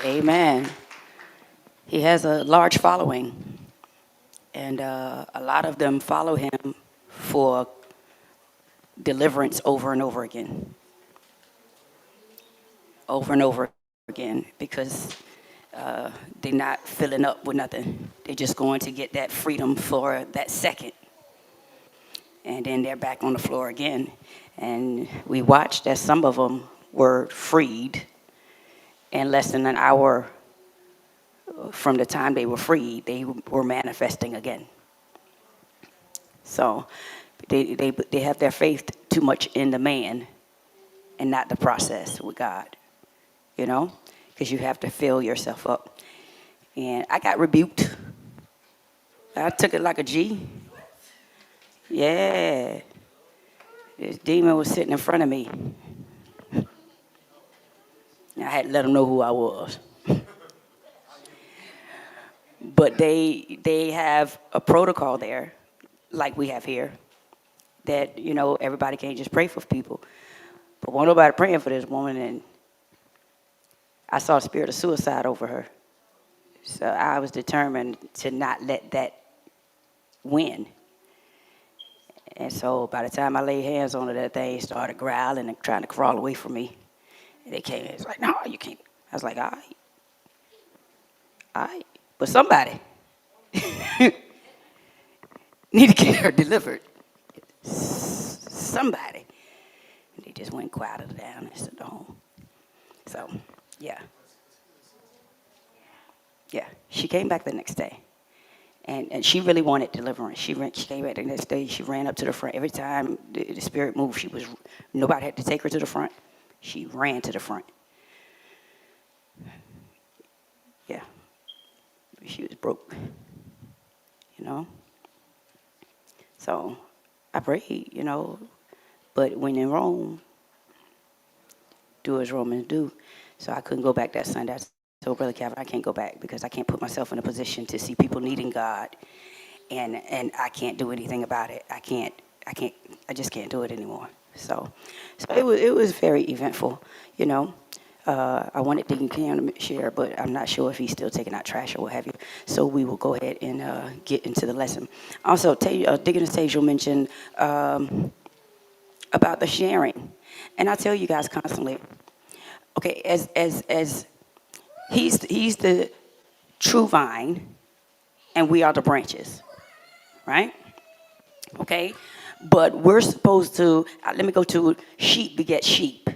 Amen. He has a large following, and a lot of them follow him for deliverance over and over again, over and over again, because they're not filling up with nothing. They're just going to get that freedom for that second, and then they're back on the floor again. And we watched as some of them were freed in less than an hour from the time they were freed. They were manifesting again. So they have their faith too much in the man and not the process with God, you know, because you have to fill yourself up. And I got rebuked. I took it like a G. Yeah. This demon was sitting in front of me. I had to let him know who I was. But they have a protocol there, like we have here, that, you know, everybody can't just pray for people. But wasn't nobody praying for this woman, and I saw a spirit of suicide over her. So I was determined to not let that win. And so by the time I laid hands on her, that thing started growling and trying to crawl away from me. And they came in, it's like, no, you can't. I was like, all right. But somebody need to get her delivered. Somebody. And they just went quieted down and sent her home. So, yeah. Yeah, she came back the next day. And she really wanted deliverance. She came back the next day. She ran up to the front. Every time the spirit moved, nobody had to take her to the front. She ran to the front. Yeah. She was broke, you know. So I prayed, you know. But when in Rome, do as Romans do. So I couldn't go back that Sunday. I told Brother Calvin, I can't go back because I can't put myself in a position to see people needing God, and I can't do anything about it. I just can't do it anymore. So it was very eventful, you know. I wanted Deacon Cam to share, but I'm not sure if he's still taking out trash or what have you. So we will go ahead and get into the lesson. Also, Deacon Stage mentioned about the sharing, and I tell you guys constantly, okay, as he's the true vine, and we are the branches, right? Okay, but we're supposed to. Let me go to sheep beget sheep.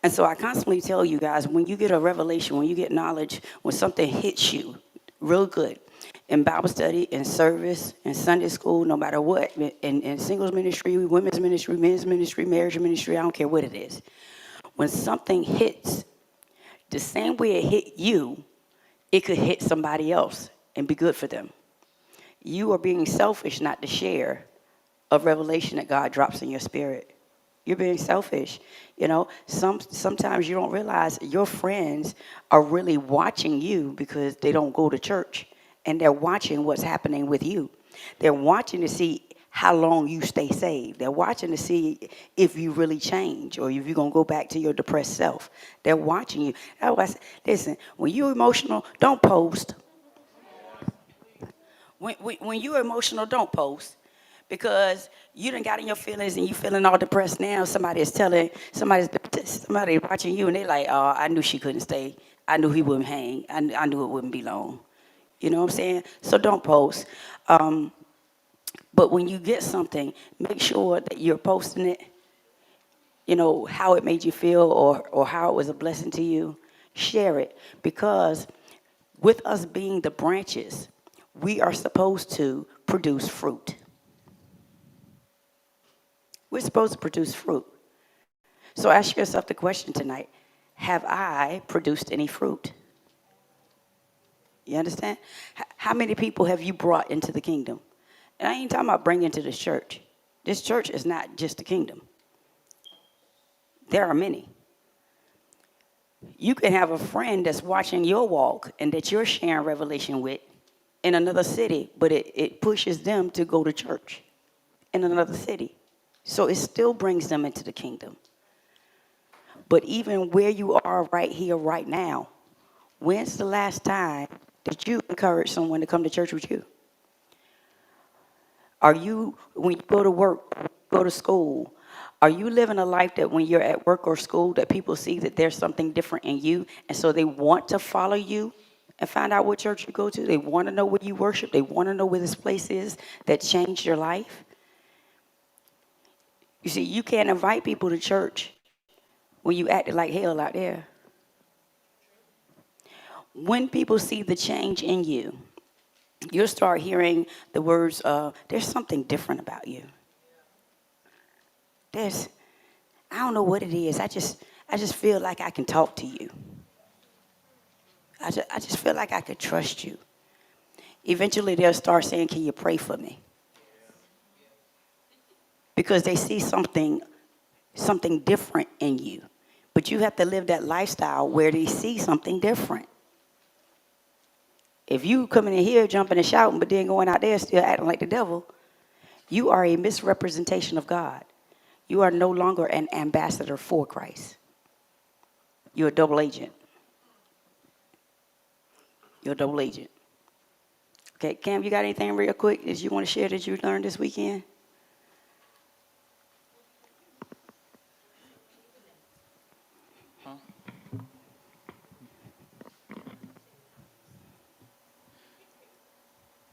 And so I constantly tell you guys, when you get a revelation, when you get knowledge, when something hits you real good, in Bible study, in service, in Sunday school, no matter what, in singles ministry, women's ministry, men's ministry, marriage ministry, I don't care what it is. When something hits, the same way it hit you, it could hit somebody else and be good for them. You are being selfish not to share a revelation that God drops in your spirit. You're being selfish. You know, sometimes you don't realize your friends are really watching you because they don't go to church, and they're watching what's happening with you. They're watching to see how long you stay saved. They're watching to see if you really change or if you're going to go back to your depressed self. They're watching you. Listen, when you're emotional, don't post. When you're emotional, don't post. Because you done got in your feelings and you feeling all depressed now. Somebody watching you and they like, oh, I knew she couldn't stay. I knew he wouldn't hang. I knew it wouldn't be long. You know what I'm saying? So don't post. But when you get something, make sure that you're posting it, you know, how it made you feel or how it was a blessing to you. Share it, because with us being the branches, we are supposed to produce fruit. We're supposed to produce fruit. So ask yourself the question tonight, have I produced any fruit? You understand? How many people have you brought into the kingdom? And I ain't talking about bringing to this church. This church is not just the kingdom. There are many. You can have a friend that's watching your walk and that you're sharing revelation with in another city, but it pushes them to go to church in another city. So it still brings them into the kingdom. But even where you are right here, right now, When's the last time that you encourage someone to come to church with you? Are you, when you go to work, go to school, are you living a life that when you're at work or school that people see that there's something different in you, and so they want to follow you and find out what church you go to? They want to know where you worship. They want to know where this place is that changed your life. You see, you can't invite people to church when you acted like hell out there. When people see the change in you, you'll start hearing the words, there's something different about you. I don't know what it is. I just feel like I can talk to you. I just feel like I could trust you. Eventually, they'll start saying, can you pray for me? Because they see something different in you. But you have to live that lifestyle where they see something different. If you coming in here jumping and shouting, but then going out there still acting like the devil, you are a misrepresentation of God. You are no longer an ambassador for Christ. You're a double agent. You're a double agent. Okay, Cam, you got anything real quick that you want to share that you learned this weekend?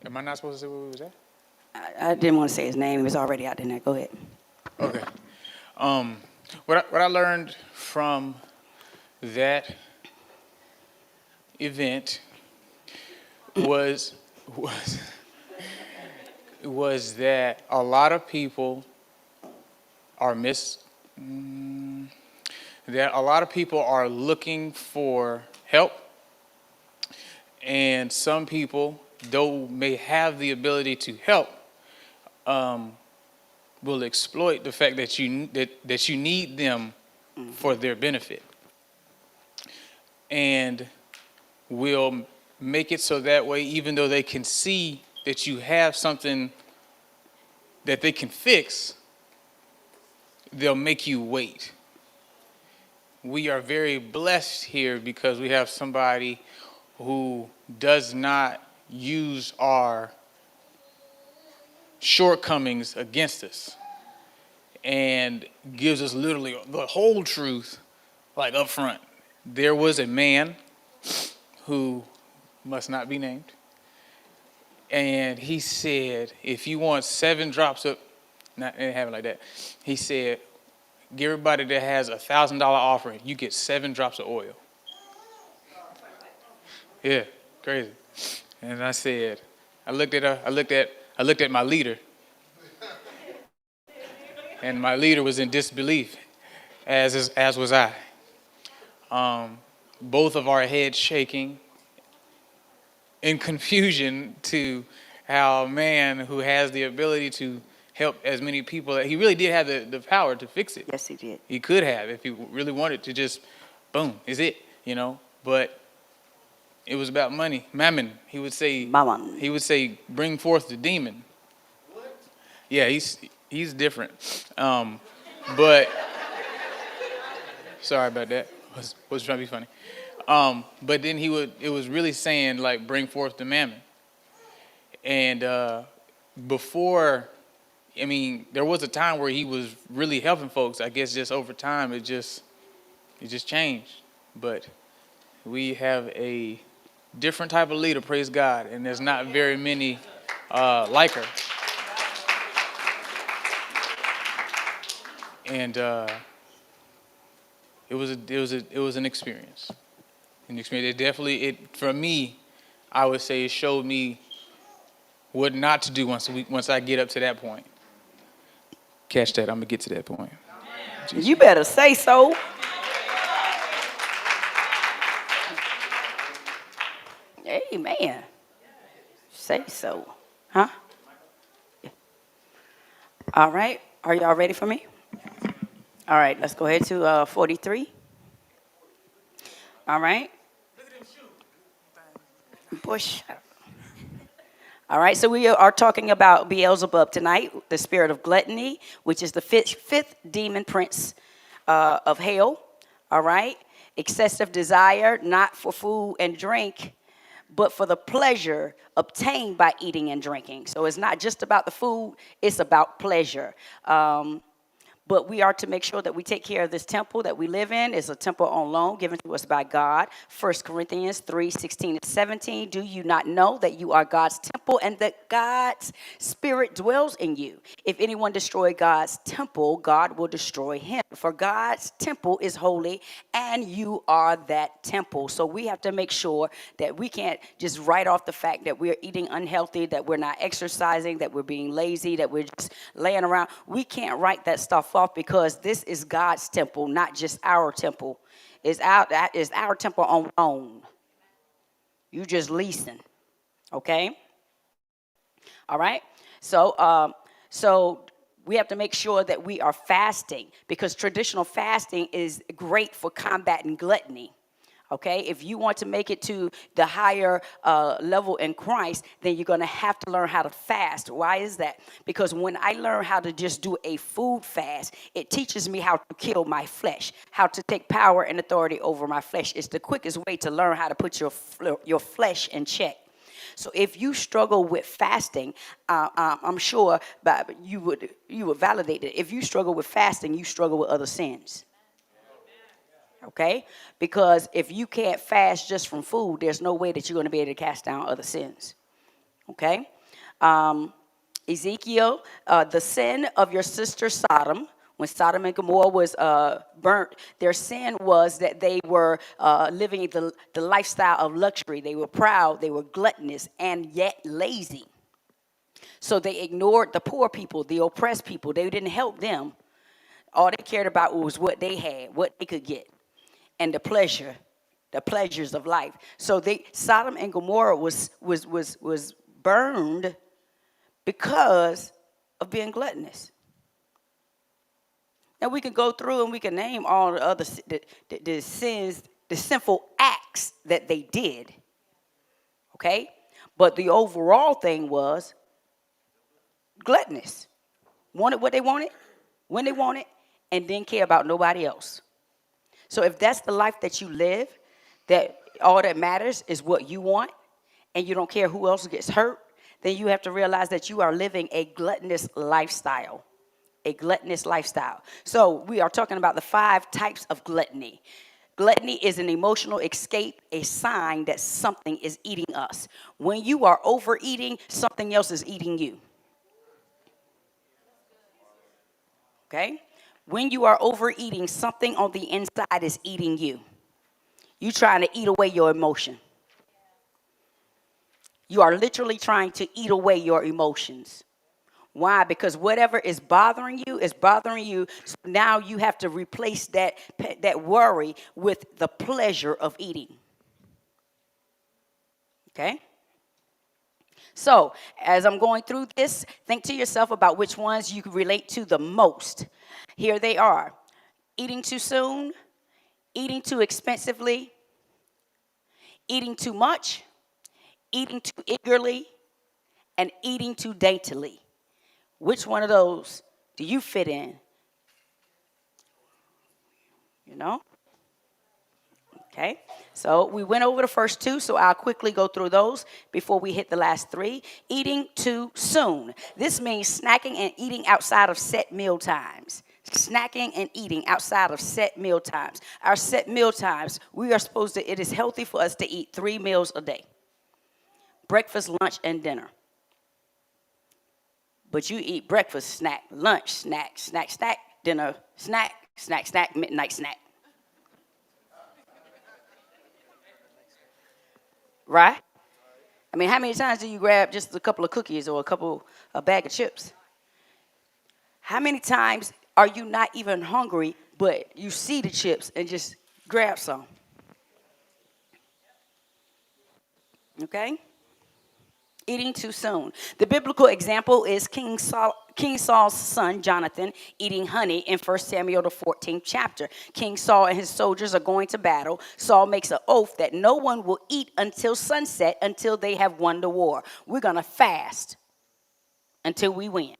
Am I not supposed to say where we was at? I didn't want to say his name. He was already out there. Go ahead. Okay. What I learned from that event was that a lot of people are looking for help, and some people, though may have the ability to help, will exploit the fact that you need them for their benefit, and will make it so that way, even though they can see that you have something that they can fix, they'll make you wait. We are very blessed here because we have somebody who does not use our shortcomings against us and gives us literally the whole truth, like up front. There was a man who must not be named, and he said, if you want 7 drops of, not, it didn't happen like that. He said, get everybody that has $1,000 offering, you get 7 drops of oil. Yeah, crazy. And I said, I looked at my leader, and my leader was in disbelief, as was I. Both of our heads shaking in confusion to how a man who has the ability to help as many people, he really did have the power to fix it. Yes, he did. He could have if he really wanted to just, boom, is it, but it was about money. Mammon, he would say. Mammon. He would say, bring forth the demon. What? Yeah, he's different. But sorry about that. Was trying to be funny. But then it was really saying, like, bring forth the mammon. And before, there was a time where he was really helping folks. I guess just over time it just changed. But we have a different type of leader, praise God, and there's not very many like her. And it was an experience. It definitely, for me, I would say it showed me what not to do once I get up to that point. Catch that, I'm gonna get to that point. Jesus. You better say so. Amen. Say so. Huh? All right. Are y'all ready for me? All right. Let's go ahead to 43. All right. Push. All right. So we are talking about Beelzebub tonight, the spirit of gluttony, which is the fifth demon prince of hell. All right. Excessive desire, not for food and drink, but for the pleasure obtained by eating and drinking. So it's not just about the food, it's about pleasure. But we are to make sure that we take care of this temple that we live in. It's a temple on loan given to us by God. 1 Corinthians 3:16-17. Do you not know that you are God's temple and that God's spirit dwells in you? If anyone destroy God's temple, God will destroy him. For God's temple is holy and you are that temple. So we have to make sure that we can't just write off the fact that we're eating unhealthy, that we're not exercising, that we're being lazy, that we're just laying around. We can't write that stuff off because this is God's temple, not just our temple. That is our temple on loan. You just leasing, okay? All right. So we have to make sure that we are fasting because traditional fasting is great for combating gluttony. Okay, if you want to make it to the higher level in Christ, then you're going to have to learn how to fast. Why is that? Because when I learn how to just do a food fast, it teaches me how to kill my flesh, how to take power and authority over my flesh. It's the quickest way to learn how to put your flesh in check. So if you struggle with fasting, I'm sure you would validate it. If you struggle with fasting, you struggle with other sins. Okay? Because if you can't fast just from food, there's no way that you're going to be able to cast down other sins. Okay? Ezekiel, the sin of your sister Sodom, when Sodom and Gomorrah was burnt, their sin was that they were living the lifestyle of luxury. They were proud, they were gluttonous, and yet lazy. So they ignored the poor people, the oppressed people. They didn't help them. All they cared about was what they had, what they could get. And the pleasures of life. So Sodom and Gomorrah was burned because of being gluttonous. Now we can go through and we can name all the other the sins, the sinful acts that they did. Okay, but the overall thing was gluttonous. Wanted what they wanted, when they wanted, and didn't care about nobody else. So if that's the life that you live, that all that matters is what you want, and you don't care who else gets hurt, then you have to realize that you are living a gluttonous lifestyle. A gluttonous lifestyle. So we are talking about the 5 types of gluttony. Gluttony is an emotional escape, a sign that something is eating us. When you are overeating, something else is eating you. Okay? When you are overeating, something on the inside is eating you. You're trying to eat away your emotion. You are literally trying to eat away your emotions. Why? Because whatever is bothering you is bothering you. So now you have to replace that worry with the pleasure of eating. Okay? So as I'm going through this, think to yourself about which ones you can relate to the most. Here they are. Eating too soon, eating too expensively, eating too much, eating too eagerly, and eating too daintily. Which one of those do you fit in? You know? Okay, so we went over the first 2, so I'll quickly go through those before we hit the last 3. Eating too soon. This means snacking and eating outside of set meal times. Snacking and eating outside of set meal times. Our set meal times, it is healthy for us to eat 3 meals a day. Breakfast, lunch, and dinner. But you eat breakfast, snack, lunch, snack, dinner, snack, midnight snack. Right? I mean, how many times do you grab just a couple of cookies or a bag of chips? How many times are you not even hungry, but you see the chips and just grab some? Okay? Eating too soon. The biblical example is King Saul's son, Jonathan, eating honey in 1 Samuel, the 14th chapter. King Saul and his soldiers are going to battle. Saul makes an oath that no one will eat until sunset until they have won the war. We're going to fast until we win.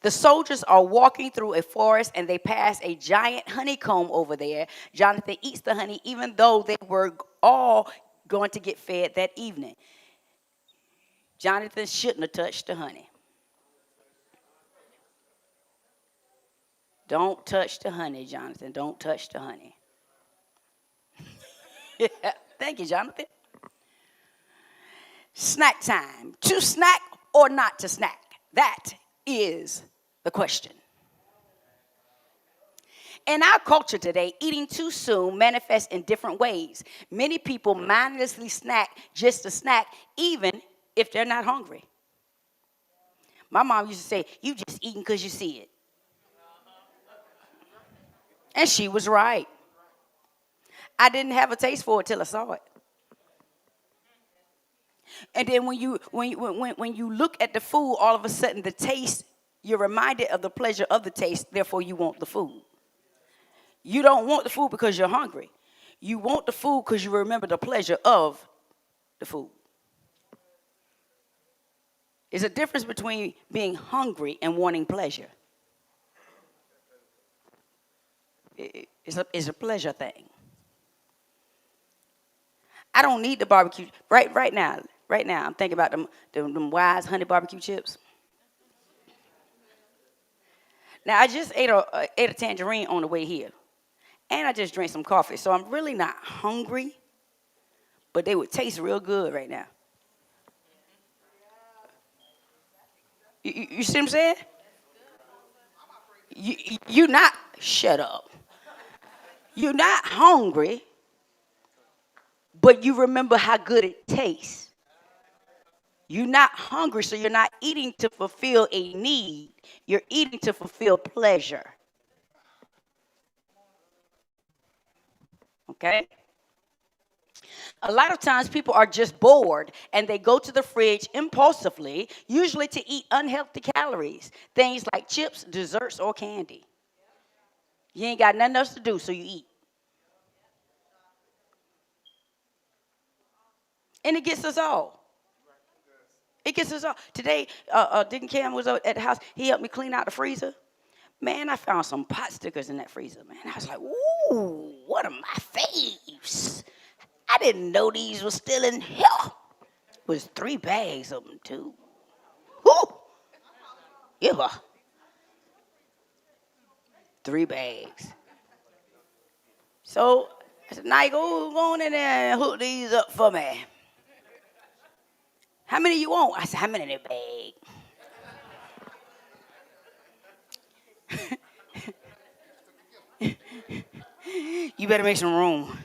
The soldiers are walking through a forest and they pass a giant honeycomb over there. Jonathan eats the honey even though they were all going to get fed that evening. Jonathan shouldn't have touched the honey. Don't touch the honey, Jonathan. Don't touch the honey. Thank you, Jonathan. Snack time. To snack or not to snack? That is the question. In our culture today, eating too soon manifests in different ways. Many people mindlessly snack just to snack, even if they're not hungry. My mom used to say, "You just eating because you see it." And she was right. I didn't have a taste for it till I saw it. And then when you look at the food, all of a sudden the taste, you're reminded of the pleasure of the taste, therefore you want the food. You don't want the food because you're hungry. You want the food because you remember the pleasure of the food. There's a difference between being hungry and wanting pleasure. It's a pleasure thing. I don't need the barbecue. Right now, I'm thinking about them Wise honey barbecue chips. Now, I just ate a tangerine on the way here. And I just drank some coffee. So I'm really not hungry. But they would taste real good right now. You see what I'm saying? You're not, shut up. You're not hungry, but you remember how good it tastes. You're not hungry, so you're not eating to fulfill a need. You're eating to fulfill pleasure. Okay? A lot of times people are just bored and they go to the fridge impulsively, usually to eat unhealthy calories, things like chips, desserts, or candy. You ain't got nothing else to do, so you eat. And it gets us all. It gets us all. Today, Dick Cam was at the house. He helped me clean out the freezer. Man, I found some pot stickers in that freezer, man. I was like, ooh, one of my faves. I didn't know these were still in here. It was 3 bags of them, too. Whoo! Yeah. 3 bags. So I said, now go on in there and hook these up for me. How many you want? I said, how many in that bag? You better make some room.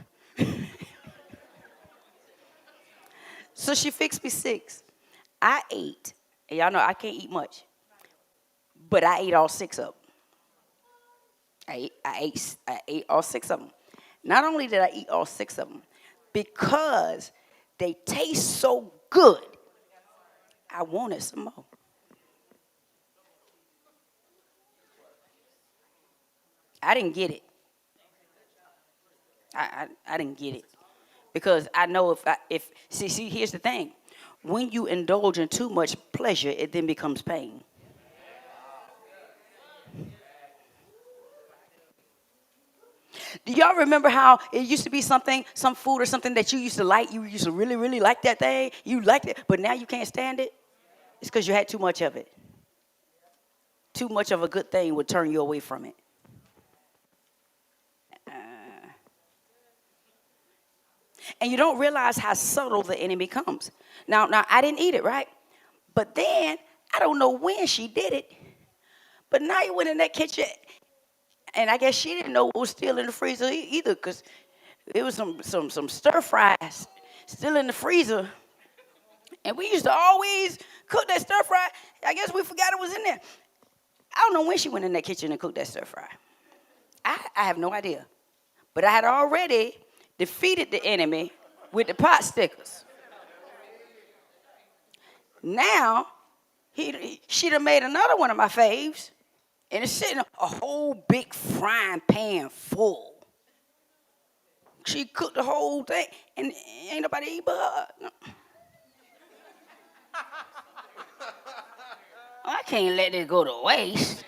So she fixed me 6. I ate, and y'all know I can't eat much, but I ate all 6 of them. I ate all 6 of them. Not only did I eat all 6 of them, because they taste so good, I wanted some more. I didn't get it. I didn't get it. Because I know if see, here's the thing. When you indulge in too much pleasure, it then becomes pain. Do y'all remember how it used to be something, some food or something that you used to like? You used to really, really like that thing. You liked it, but now you can't stand it? It's because you had too much of it. Too much of a good thing would turn you away from it. And you don't realize how subtle the enemy comes. Now, I didn't eat it, right? But then, I don't know when she did it, but now you went in that kitchen, and I guess she didn't know what was still in the freezer either, because there was some stir fries still in the freezer. And we used to always cook that stir fry. I guess we forgot it was in there. I don't know when she went in that kitchen and cooked that stir fry. I have no idea. But I had already defeated the enemy with the pot stickers. Now, she'd have made another one of my faves, and it's sitting a whole big frying pan full. She cooked the whole thing, and ain't nobody eat but her. No. I can't let this go to waste.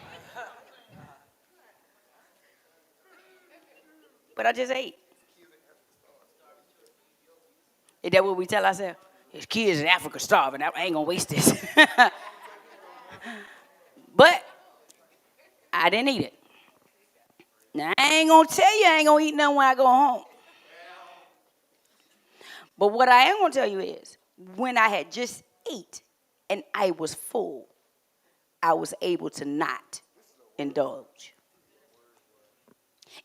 But I just ate. Is that what we tell ourselves? His kids in Africa starving. I ain't gonna waste this. But I didn't eat it. Now I ain't gonna tell you I ain't gonna eat nothing when I go home. But what I am gonna tell you is, when I had just ate and I was full, I was able to not indulge.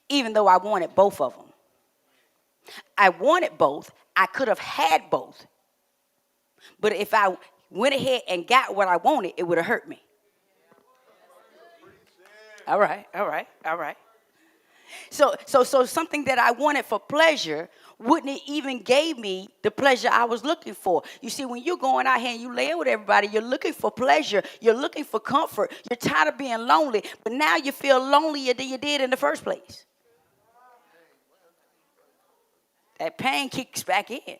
Even though I wanted both of them. I wanted both. I could have had both. But if I went ahead and got what I wanted, it would have hurt me. All right. So something that I wanted for pleasure wouldn't it even gave me the pleasure I was looking for. You see, when you're going out here and you laying with everybody, you're looking for pleasure. You're looking for comfort. You're tired of being lonely. But now you feel lonelier than you did in the first place. That pain kicks back in.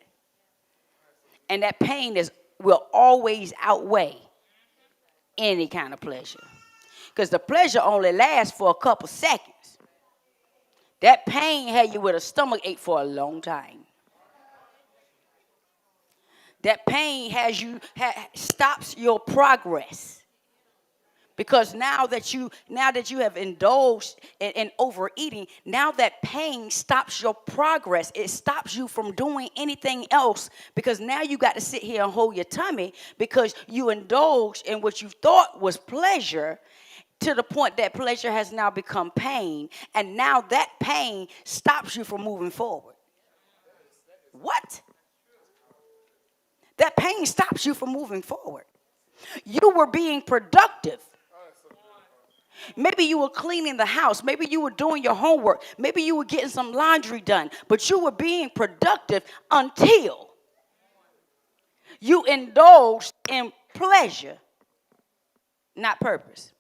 And that pain will always outweigh any kind of pleasure. Because the pleasure only lasts for a couple seconds. That pain had you with a stomach ache for a long time. That pain stops your progress. Because now that you have indulged in overeating, now that pain stops your progress. It stops you from doing anything else, because now you got to sit here and hold your tummy because you indulged in what you thought was pleasure, to the point that pleasure has now become pain, and now that pain stops you from moving forward. What? That pain stops you from moving forward. You were being productive. Maybe you were cleaning the house. Maybe you were doing your homework. Maybe you were getting some laundry done. But you were being productive until you indulged in pleasure, not purpose.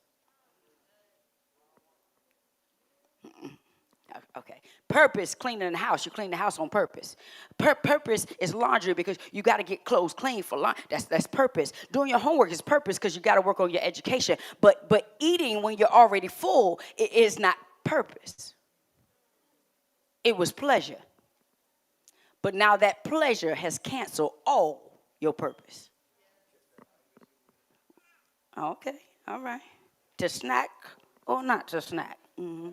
Okay. Purpose, cleaning the house. You clean the house on purpose. Purpose is laundry because you got to get clothes clean for laundry. That's purpose. Doing your homework is purpose because you got to work on your education. But eating when you're already full, it is not purpose. It was pleasure. But now that pleasure has canceled all your purpose. Okay. All right. To snack or not to snack. Mm-hmm.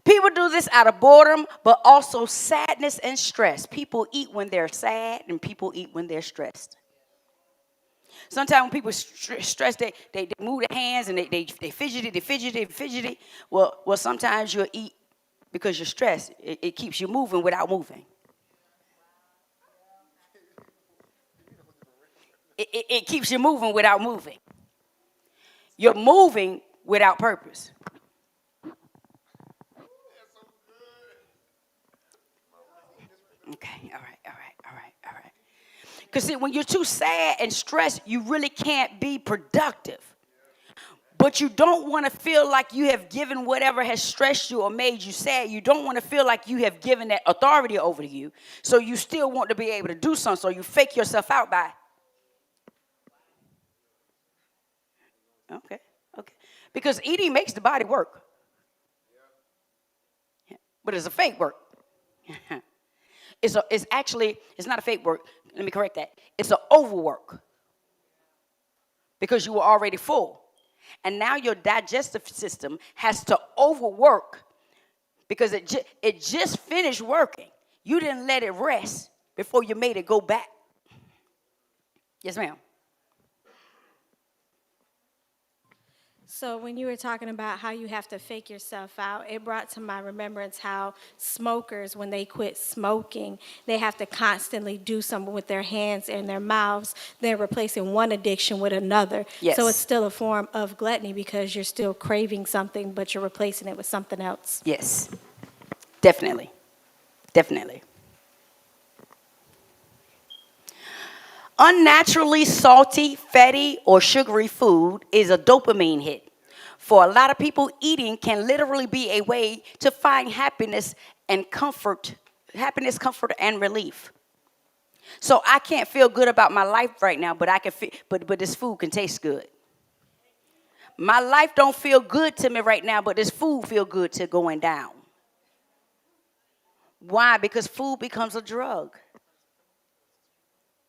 People do this out of boredom, but also sadness and stress. People eat when they're sad, and people eat when they're stressed. Sometimes when people stress, they move their hands and they fidgety. Well, sometimes you'll eat because you're stressed. It keeps you moving without moving. It keeps you moving without moving. You're moving without purpose. Okay, all right. Because when you're too sad and stressed, you really can't be productive. But you don't want to feel like you have given whatever has stressed you or made you sad. You don't want to feel like you have given that authority over you. So you still want to be able to do something. So you fake yourself out by. Okay. Because eating makes the body work. But it's a fake work. It's not a fake work. Let me correct that. It's an overwork. Because you were already full. And now your digestive system has to overwork because it just finished working. You didn't let it rest before you made it go back. Yes, ma'am. So when you were talking about how you have to fake yourself out, it brought to my remembrance how smokers, when they quit smoking, they have to constantly do something with their hands and their mouths. They're replacing one addiction with another. Yes. So it's still a form of gluttony because you're still craving something, but you're replacing it with something else. Yes, definitely. Unnaturally salty, fatty, or sugary food is a dopamine hit. For a lot of people, eating can literally be a way to find happiness, comfort, and relief. So I can't feel good about my life right now, but I can feel, but this food can taste good. My life don't feel good to me right now, but this food feel good to going down. Why? Because food becomes a drug.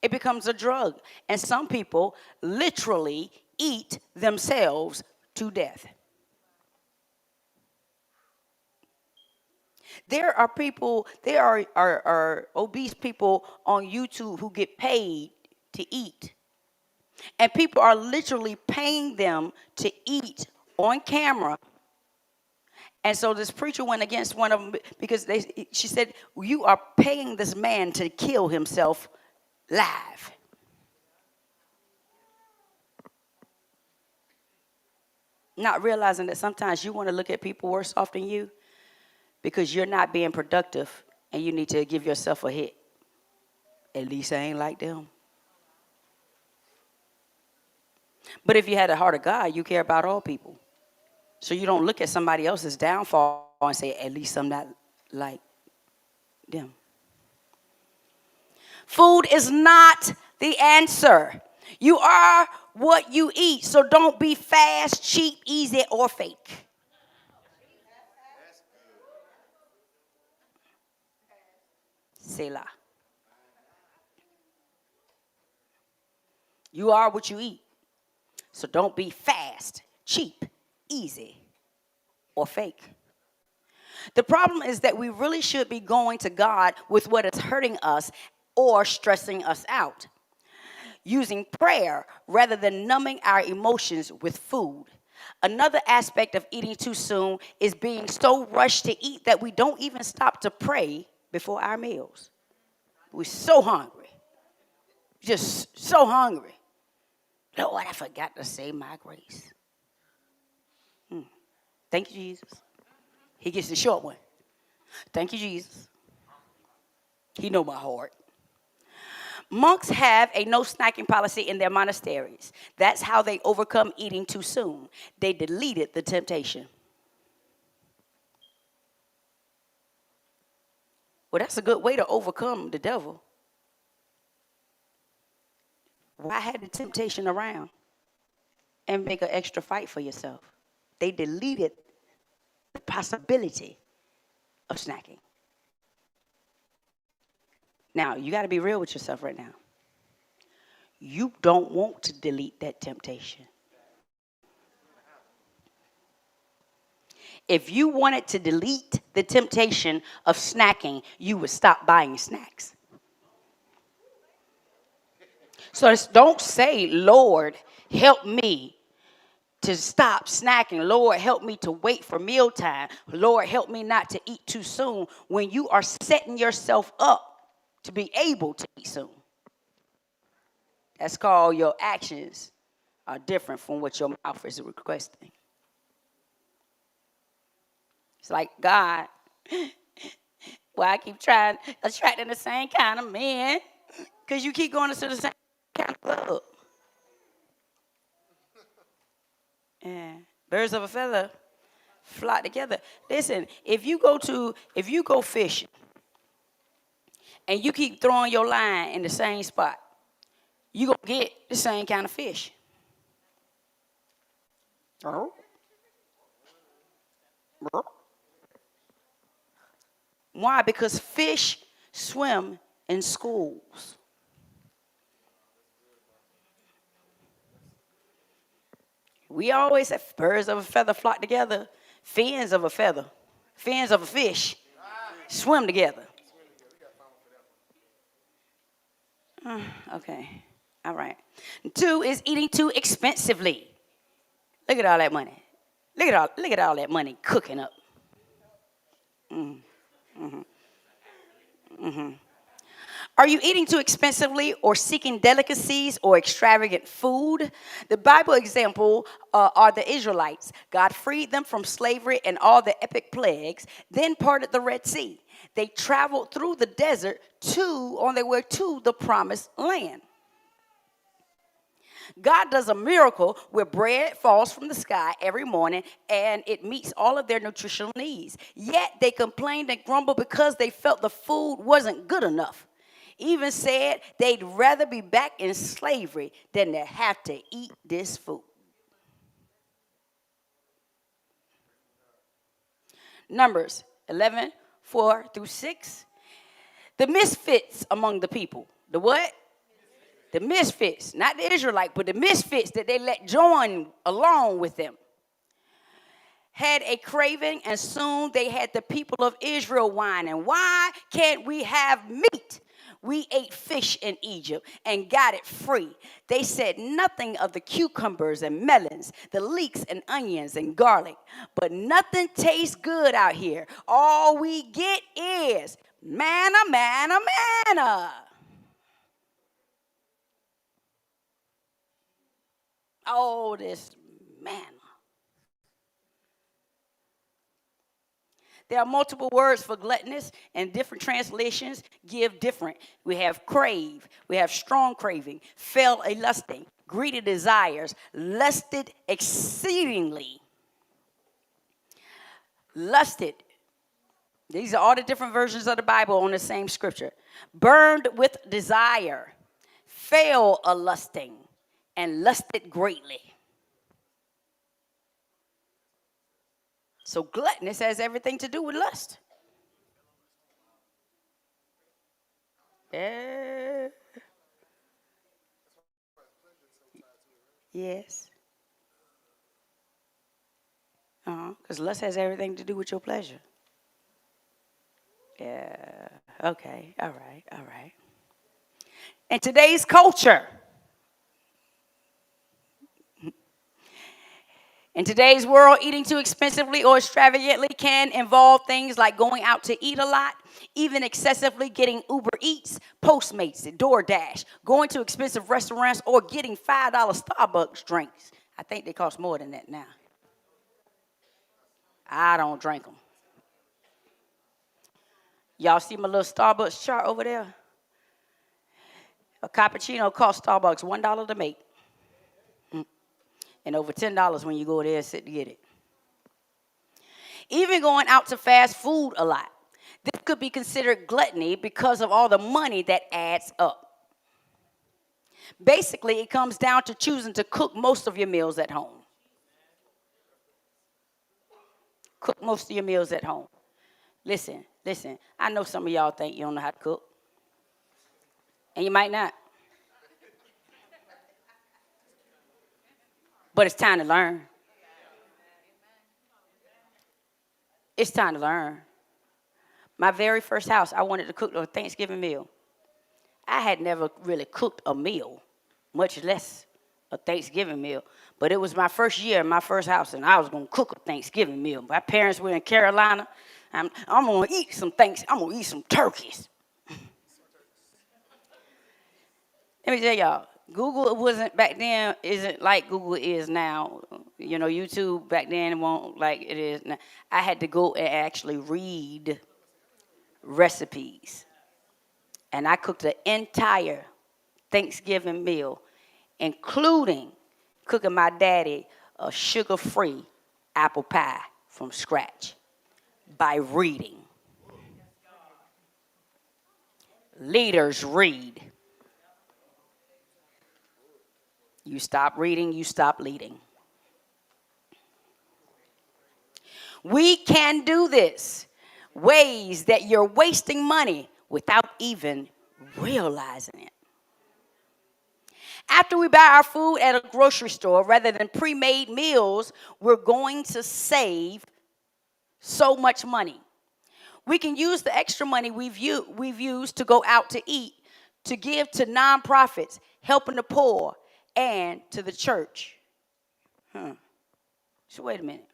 It becomes a drug. And some people literally eat themselves to death. There are people, are obese people on YouTube who get paid to eat. And people are literally paying them to eat on camera. And so this preacher went against one of them because she said, you are paying this man to kill himself live. Not realizing that sometimes you want to look at people worse off than you because you're not being productive and you need to give yourself a hit. At least I ain't like them. But if you had the heart of God, you care about all people. So you don't look at somebody else's downfall and say, at least I'm not like them. Food is not the answer. You are what you eat. So don't be fast, cheap, easy, or fake. Selah. You are what you eat. So don't be fast, cheap, easy, or fake. The problem is that we really should be going to God with what is hurting us or stressing us out, using prayer rather than numbing our emotions with food. Another aspect of eating too soon is being so rushed to eat that we don't even stop to pray before our meals. We're so hungry, just so hungry. Lord, I forgot to say my grace. Thank you, Jesus. He gets the short one. Thank you, Jesus. He know my heart. Monks have a no snacking policy in their monasteries. That's how they overcome eating too soon. They deleted the temptation. Well, that's a good way to overcome the devil. Why have the temptation around and make an extra fight for yourself? They deleted the possibility of snacking. Now, you got to be real with yourself right now. You don't want to delete that temptation. If you wanted to delete the temptation of snacking, you would stop buying snacks. So don't say, Lord, help me to stop snacking. Lord, help me to wait for mealtime. Lord, help me not to eat too soon, when you are setting yourself up to be able to eat soon. That's called your actions are different from what your mouth is requesting. It's like, God, why I keep trying attracting the same kind of man? Because you keep going to the same kind of club. Yeah. Birds of a feather flock together. Listen, if you go fishing and you keep throwing your line in the same spot, you're going to get the same kind of fish. Why? Because fish swim in schools. We always say birds of a feather flock together. Fins of a feather. Fins of a fish swim together. Okay. All right. 2 is eating too expensively. Look at all that money. Look at all that money cooking up. Are you eating too expensively or seeking delicacies or extravagant food? The Bible example are the Israelites. God freed them from slavery and all the epic plagues, then parted the Red Sea. They traveled through the desert on their way to the promised land. God does a miracle where bread falls from the sky every morning and it meets all of their nutritional needs. Yet they complained and grumbled because they felt the food wasn't good enough. Even said they'd rather be back in slavery than to have to eat this food. Numbers 11, 4 through 6. The misfits among the people. The what? The misfits. Not the Israelite, but the misfits that they let join along with them. Had a craving, and soon they had the people of Israel whining. Why can't we have meat? We ate fish in Egypt and got it free. They said nothing of the cucumbers and melons, the leeks and onions and garlic. But nothing tastes good out here. All we get is manna, manna, manna. Oh, this manna. There are multiple words for gluttonous, and different translations give different. We have crave, we have strong craving, fell a lusting, greedy desires, lusted exceedingly. Lusted. These are all the different versions of the Bible on the same scripture. Burned with desire, fell a lusting, and lusted greatly. So gluttonous has everything to do with lust. Yeah. Yes. Because lust has everything to do with your pleasure. Yeah. Okay. All right. All right. In today's culture, in today's world, eating too expensively or extravagantly can involve things like going out to eat a lot, even excessively getting Uber Eats, Postmates, and DoorDash, going to expensive restaurants, or getting $5 Starbucks drinks. I think they cost more than that now. I don't drink them. Y'all see my little Starbucks chart over there? A cappuccino costs Starbucks $1 to make. And over $10 when you go there and sit to get it. Even going out to fast food a lot. This could be considered gluttony because of all the money that adds up. Basically, it comes down to choosing to cook most of your meals at home. Cook most of your meals at home. Listen. I know some of y'all think you don't know how to cook. And you might not. But it's time to learn. It's time to learn. My very first house, I wanted to cook a Thanksgiving meal. I had never really cooked a meal, much less a Thanksgiving meal. But it was my first year in my first house, and I was going to cook a Thanksgiving meal. My parents were in Carolina. I'm going to eat some I'm going to eat some turkeys. Let me tell y'all, Google wasn't back then, isn't like Google is now. You know, YouTube back then won't like it is now. I had to go and actually read recipes. And I cooked an entire Thanksgiving meal, including cooking my daddy a sugar-free apple pie from scratch by reading. Leaders read. You stop reading, you stop leading. We can do this. Ways that you're wasting money without even realizing it. After we buy our food at a grocery store, rather than pre-made meals, we're going to save so much money. We can use the extra money we've used to go out to eat, to give to nonprofits, helping the poor, and to the church. So wait a minute.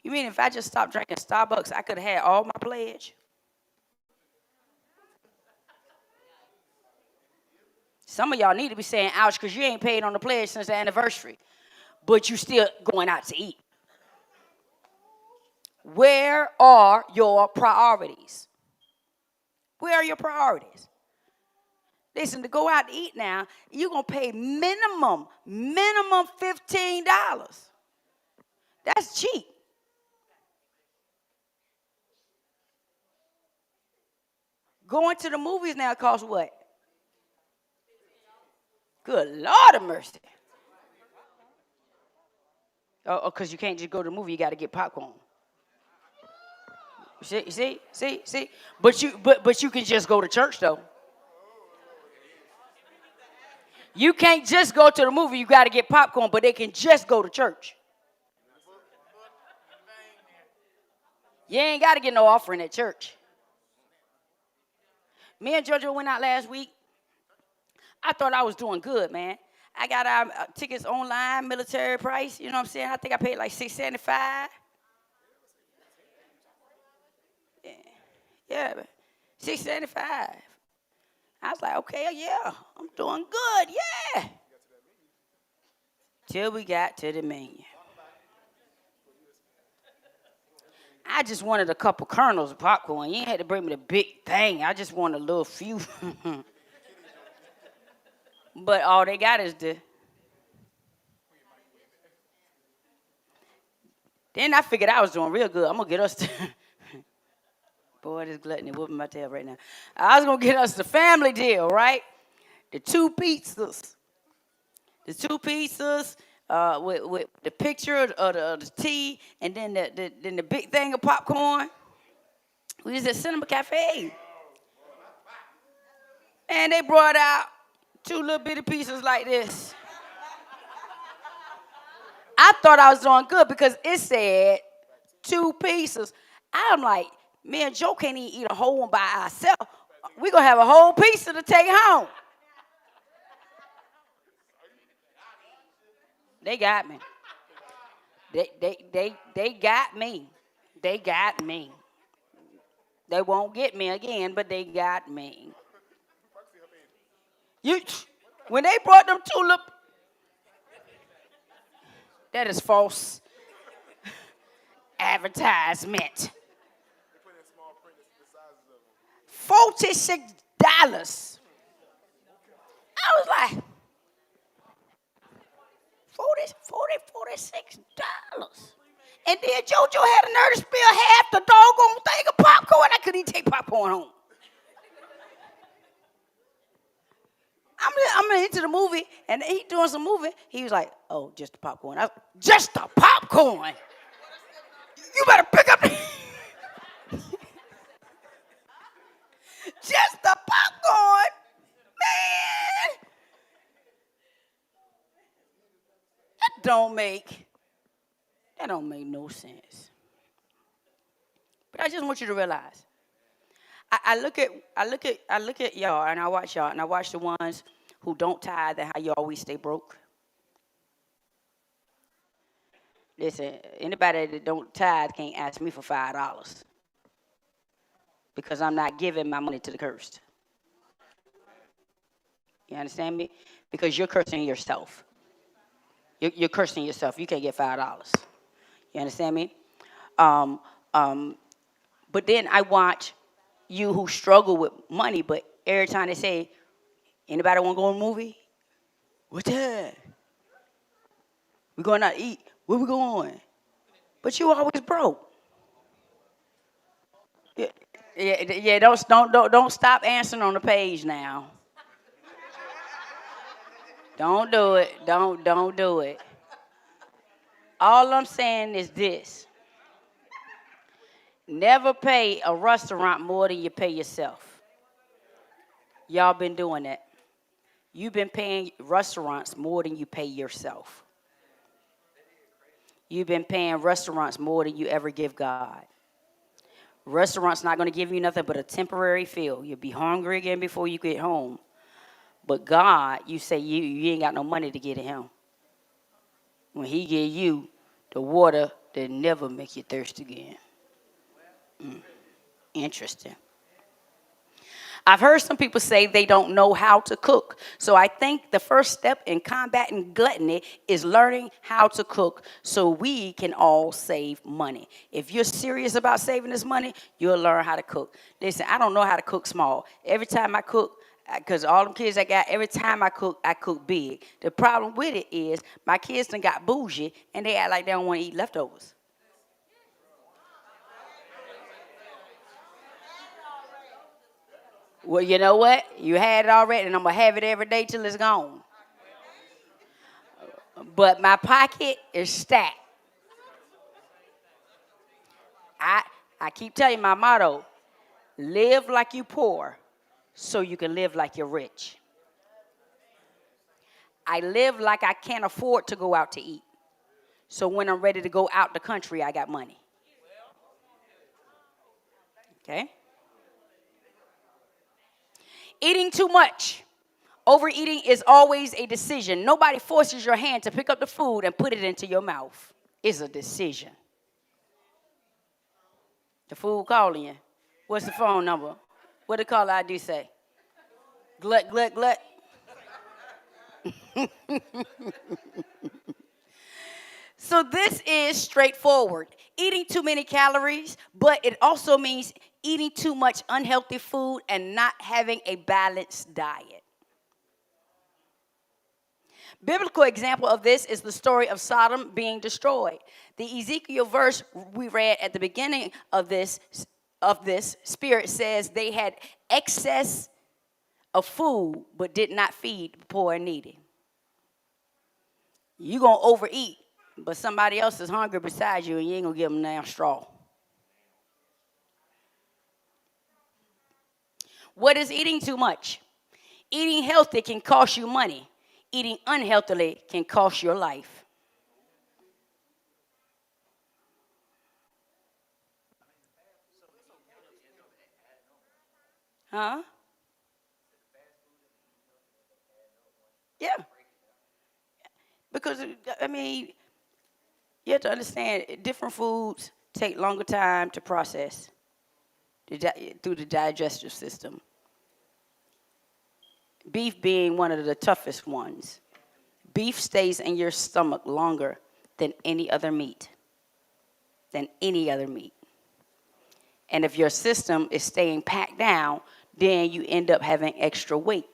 You mean if I just stopped drinking Starbucks, I could have had all my pledge? Some of y'all need to be saying ouch because you ain't paid on the pledge since the anniversary, but you still going out to eat. Where are your priorities? Where are your priorities? Listen, to go out to eat now, you're going to pay minimum $15. That's cheap. Going to the movies now costs what? Good Lord of mercy. Oh, because you can't just go to the movie, you got to get popcorn. See. But you can just go to church though. You can't just go to the movie. You got to get popcorn, but they can just go to church. You ain't got to get no offering at church. Me and JoJo went out last week. I thought I was doing good, man. I got our tickets online, military price. You know what I'm saying? I think I paid like $675. Yeah, $675. I was like, okay, yeah, I'm doing good, yeah. Till we got to the menu. I just wanted a couple kernels of popcorn. You ain't had to bring me the big thing. I just wanted a little few. But all they got is the. Then I figured I was doing real good. I'm going to get us Boy, this gluttony whooping my tail right now. I was going to get us the family deal, right? The 2 pizzas. The 2 pizzas with the picture of the tea and then the big thing of popcorn. We was at Cinema Cafe. And they brought out 2 little bitty pieces like this. I thought I was doing good because it said 2 pieces. I'm like, me and Joe can't even eat a whole one by ourselves. We're going to have a whole pizza to take home. They got me. They got me. They got me. They won't get me again, but they got me. When they brought them 2 little... That is false advertisement. $46. I was like, $46. And then JoJo had a nerve to spill half the doggone thing of popcorn. I couldn't even take popcorn home. I'm into the movie, and he doing some moving. He was like, oh, just the popcorn. Just the popcorn? You better pick up the... Just the popcorn? Man! That don't make no sense. But I just want you to realize, I look at y'all, and I watch y'all, and I watch the ones who don't tithe and how you always stay broke. Listen, anybody that don't tithe can't ask me for $5 because I'm not giving my money to the cursed. You understand me? Because you're cursing yourself. You're cursing yourself. You can't get $5. You understand me? But then I watch you who struggle with money, but every time they say, anybody want to go to a movie? What that? We're going out to eat. Where we going? But you always broke. Yeah. Don't stop answering on the page now. Don't do it. Don't do it. All I'm saying is this. Never pay a restaurant more than you pay yourself. Y'all been doing that. You've been paying restaurants more than you pay yourself. You've been paying restaurants more than you ever give God. Restaurants not going to give you nothing but a temporary feel. You'll be hungry again before you get home. But God, you say you ain't got no money to get to him. When he give you the water that never make you thirst again. Interesting. I've heard some people say they don't know how to cook. So I think the first step in combating gluttony is learning how to cook so we can all save money. If you're serious about saving this money, you'll learn how to cook. Listen, I don't know how to cook small. Every time I cook, because all them kids I got, every time I cook big. The problem with it is my kids done got bougie and they act like they don't want to eat leftovers. Well, you know what? You had it already, and I'm going to have it every day till it's gone. But my pocket is stacked. I keep telling you my motto, live like you poor so you can live like you're rich. I live like I can't afford to go out to eat. So when I'm ready to go out the country, I got money. Okay? Eating too much. Overeating is always a decision. Nobody forces your hand to pick up the food and put it into your mouth. It's a decision. The food calling you. What's the phone number? What the caller ID say? Glut, glut, glut. So this is straightforward. Eating too many calories, but it also means eating too much unhealthy food and not having a balanced diet. Biblical example of this is the story of Sodom being destroyed. The Ezekiel verse we read at the beginning of this spirit says they had excess of food but did not feed the poor and needy. You're going to overeat, but somebody else is hungry beside you and you ain't going to give them damn straw. What is eating too much? Eating healthy can cost you money. Eating unhealthily can cost your life. Huh? Yeah. Because, I mean, you have to understand different foods take longer time to process through the digestive system. Beef being one of the toughest ones. Beef stays in your stomach longer than any other meat. And if your system is staying packed down, then you end up having extra weight.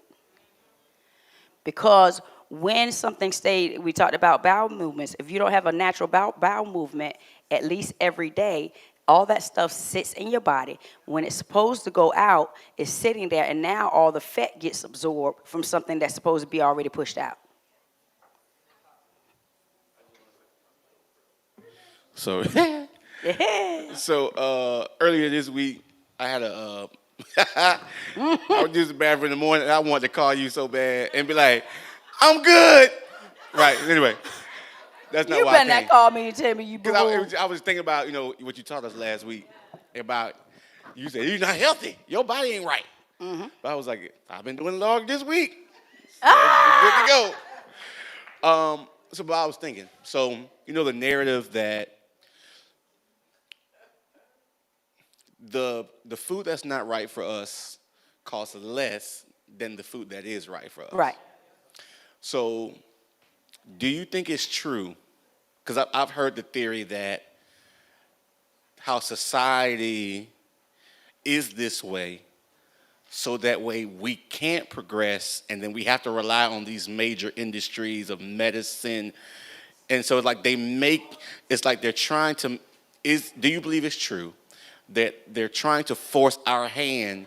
Because when something stays, we talked about bowel movements. If you don't have a natural bowel movement at least every day, all that stuff sits in your body. When it's supposed to go out, it's sitting there, and now all the fat gets absorbed from something that's supposed to be already pushed out. So, earlier this week, I had I was using the bathroom in the morning, and I wanted to call you so bad and be like, I'm good. Right, anyway, that's not You why I better came. not call me and tell me you Because I was thinking about, what you taught us last week about, you said, you're not healthy. Your body ain't right. Mm-hmm. But I was like, I've been doing log this week. So good to go. But I was thinking, so, the narrative that the food that's not right for us costs less than the food that is right for us. Right. So do you think it's true? Because I've heard the theory that how society is this way, so that way we can't progress, and then we have to rely on these major industries of medicine. And so it's like they're trying to, do you believe it's true that they're trying to force our hand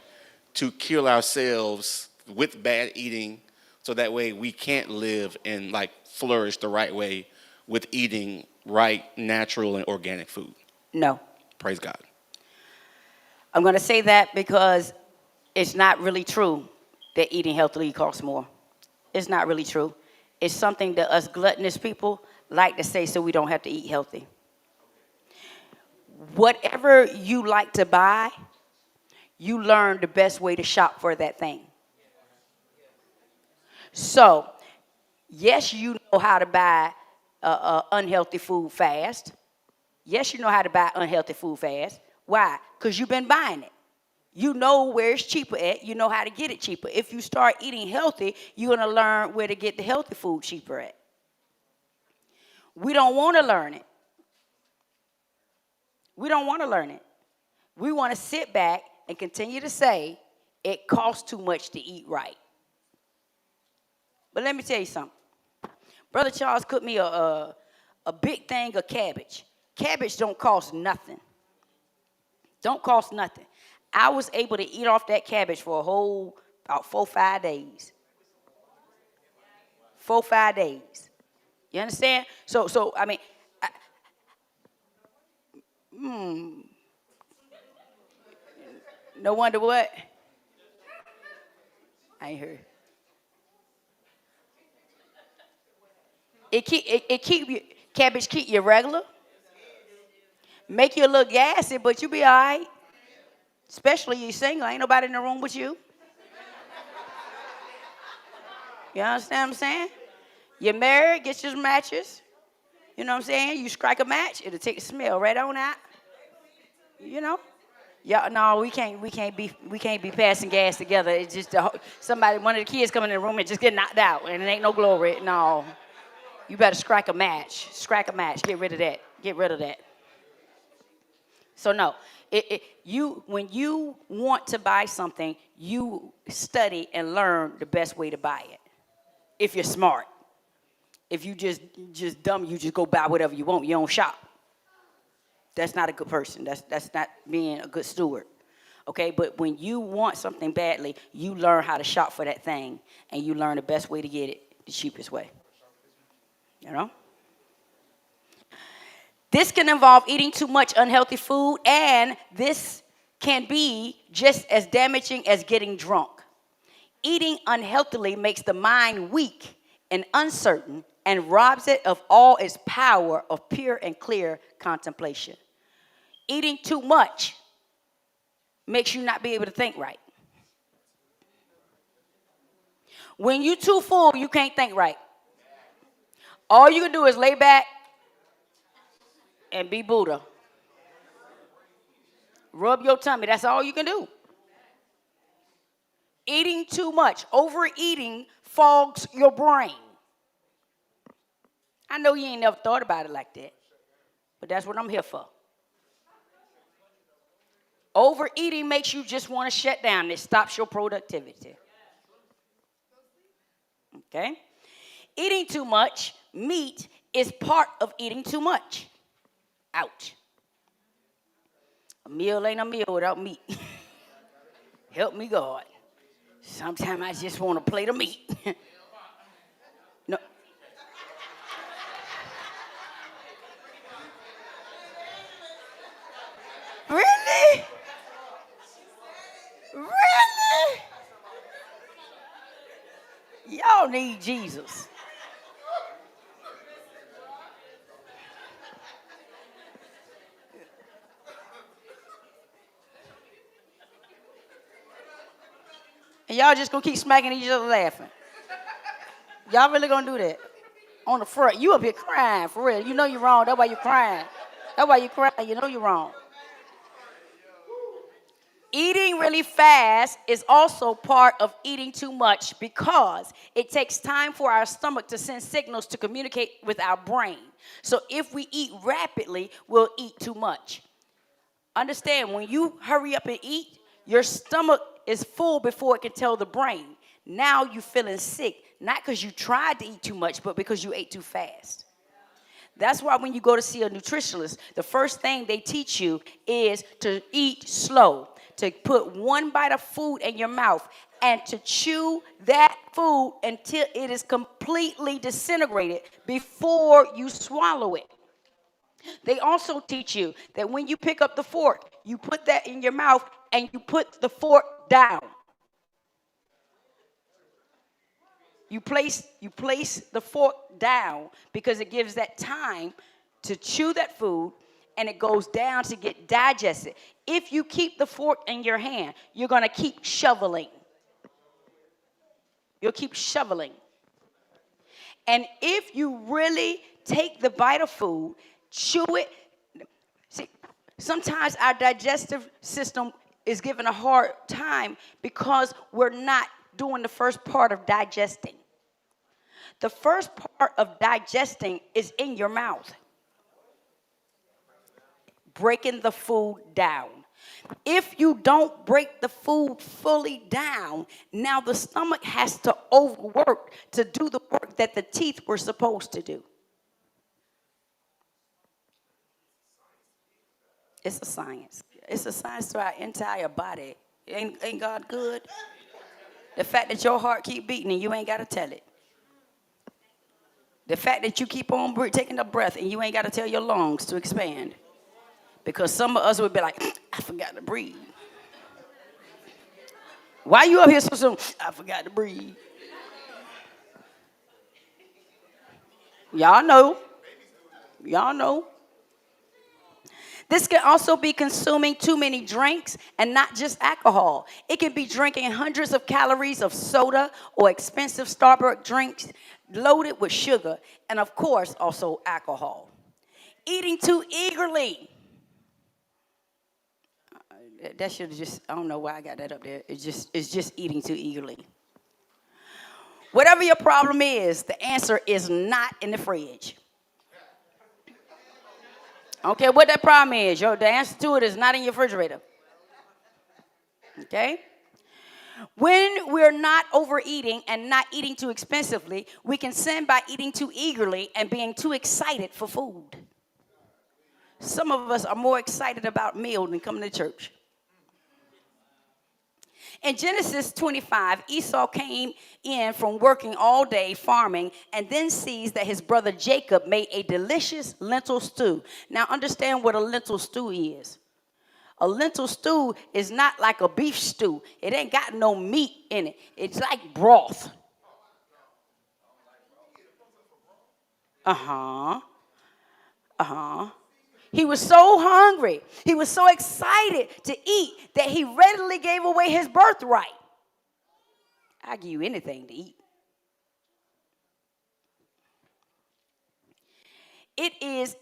to kill ourselves with bad eating, so that way we can't live and flourish the right way with eating right, natural, and organic food? No. Praise God. I'm going to say that because it's not really true that eating healthily costs more. It's not really true. It's something that us gluttonous people like to say so we don't have to eat healthy. Whatever you like to buy, you learn the best way to shop for that thing. So, yes, you know how to buy unhealthy food fast. Yes, you know how to buy unhealthy food fast. Why? Because you've been buying it. You know where it's cheaper at. You know how to get it cheaper. If you start eating healthy, you're going to learn where to get the healthy food cheaper at. We don't want to learn it. We don't want to learn it. We want to sit back and continue to say it costs too much to eat right. But let me tell you something. Brother Charles cooked me a big thing of cabbage. Cabbage don't cost nothing. Don't cost nothing. I was able to eat off that cabbage for a whole about 4-5 days. 4-5 days. You understand? So I mean, No wonder what? I ain't heard. It keep you, cabbage keep you regular. Make you a little gassy, but you be all right. Especially you single. Ain't nobody in the room with you. You understand what I'm saying? You're married, get your matches. You know what I'm saying? You strike a match, it'll take the smell right on out. You know? Yeah, no, we can't be passing gas together. It's just somebody, one of the kids coming in the room and just get knocked out, and it ain't no glory. No, you better strike a match. Strike a match. Get rid of that. Get rid of that. So no, when you want to buy something, you study and learn the best way to buy it. If you're smart. If you just dumb, you just go buy whatever you want. You don't shop. That's not a good person. That's not being a good steward. Okay, but when you want something badly, you learn how to shop for that thing, and you learn the best way to get it, the cheapest way. You know? This can involve eating too much unhealthy food, and this can be just as damaging as getting drunk. Eating unhealthily makes the mind weak and uncertain and robs it of all its power of pure and clear contemplation. Eating too much makes you not be able to think right. When you're too full, you can't think right. All you can do is lay back and be Buddha. Rub your tummy. That's all you can do. Eating too much, overeating fogs your brain. I know you ain't never thought about it like that, but that's what I'm here for. Overeating makes you just want to shut down. It stops your productivity. Okay? Eating too much meat is part of eating too much. Ouch. A meal ain't a meal without meat. Help me, God. Sometimes I just want a plate of meat. No. Really? Really? Y'all need Jesus. And y'all just gonna keep smacking each other laughing. Y'all really gonna do that? On the front, you up here crying, for real. You know you're wrong, that's why you're crying. That's why you're crying, you know you're wrong. Eating really fast is also part of eating too much because it takes time for our stomach to send signals to communicate with our brain. So if we eat rapidly, we'll eat too much. Understand, when you hurry up and eat, your stomach is full before it can tell the brain. Now you're feeling sick, not because you tried to eat too much, but because you ate too fast. That's why when you go to see a nutritionist, the first thing they teach you is to eat slow, to put one bite of food in your mouth and to chew that food until it is completely disintegrated before you swallow it. They also teach you that when you pick up the fork, you put that in your mouth and you put the fork down. You place the fork down because it gives that time to chew that food and it goes down to get digested. If you keep the fork in your hand, you're going to keep shoveling. You'll keep shoveling. And if you really take the bite of food, chew it. See, sometimes our digestive system is given a hard time because we're not doing the first part of digesting. The first part of digesting is in your mouth. Breaking the food down. If you don't break the food fully down, now the stomach has to overwork to do the work that the teeth were supposed to do. It's a science. It's a science to our entire body. Ain't God good? The fact that your heart keep beating and you ain't got to tell it. The fact that you keep on taking a breath and you ain't got to tell your lungs to expand. Because some of us would be like, I forgot to breathe. Why you up here so soon? I forgot to breathe. Y'all know. Y'all know. This can also be consuming too many drinks and not just alcohol. It can be drinking hundreds of calories of soda or expensive Starbucks drinks loaded with sugar and, of course, also alcohol. Eating too eagerly. That should have just, I don't know why I got that up there. It's just eating too eagerly. Whatever your problem is, the answer is not in the fridge. I don't care what that problem is. The answer to it is not in your refrigerator. Okay? When we're not overeating and not eating too expensively, we can sin by eating too eagerly and being too excited for food. Some of us are more excited about meal than coming to church. In Genesis 25, Esau came in from working all day farming and then sees that his brother Jacob made a delicious lentil stew. Now understand what a lentil stew is. A lentil stew is not like a beef stew. It ain't got no meat in it. It's like broth. Uh-huh. Uh-huh. He was so hungry. He was so excited to eat that he readily gave away his birthright. I'll give you anything to eat. It is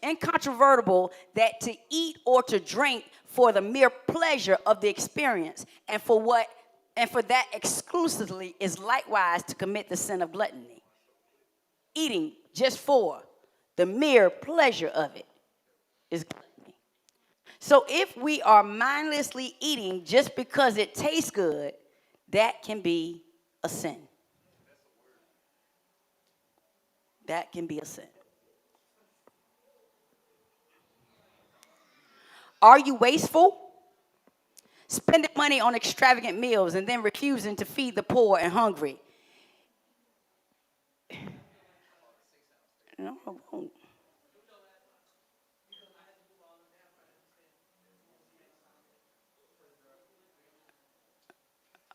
incontrovertible that to eat or to drink for the mere pleasure of the experience and for that exclusively is likewise to commit the sin of gluttony. Eating just for the mere pleasure of it is gluttony. So if we are mindlessly eating just because it tastes good, that can be a sin. That can be a sin. Are you wasteful? Spending money on extravagant meals and then refusing to feed the poor and hungry. No, I won't.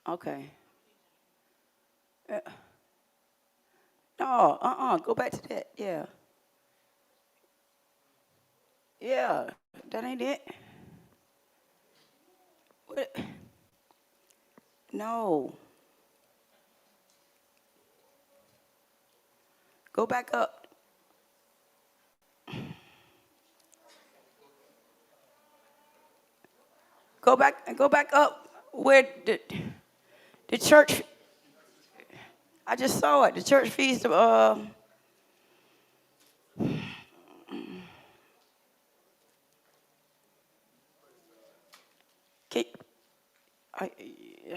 Okay. No, go back to that. Yeah. Yeah, that ain't it. What? No. Go back up. Go back up where the church. I just saw it. The church feeds the.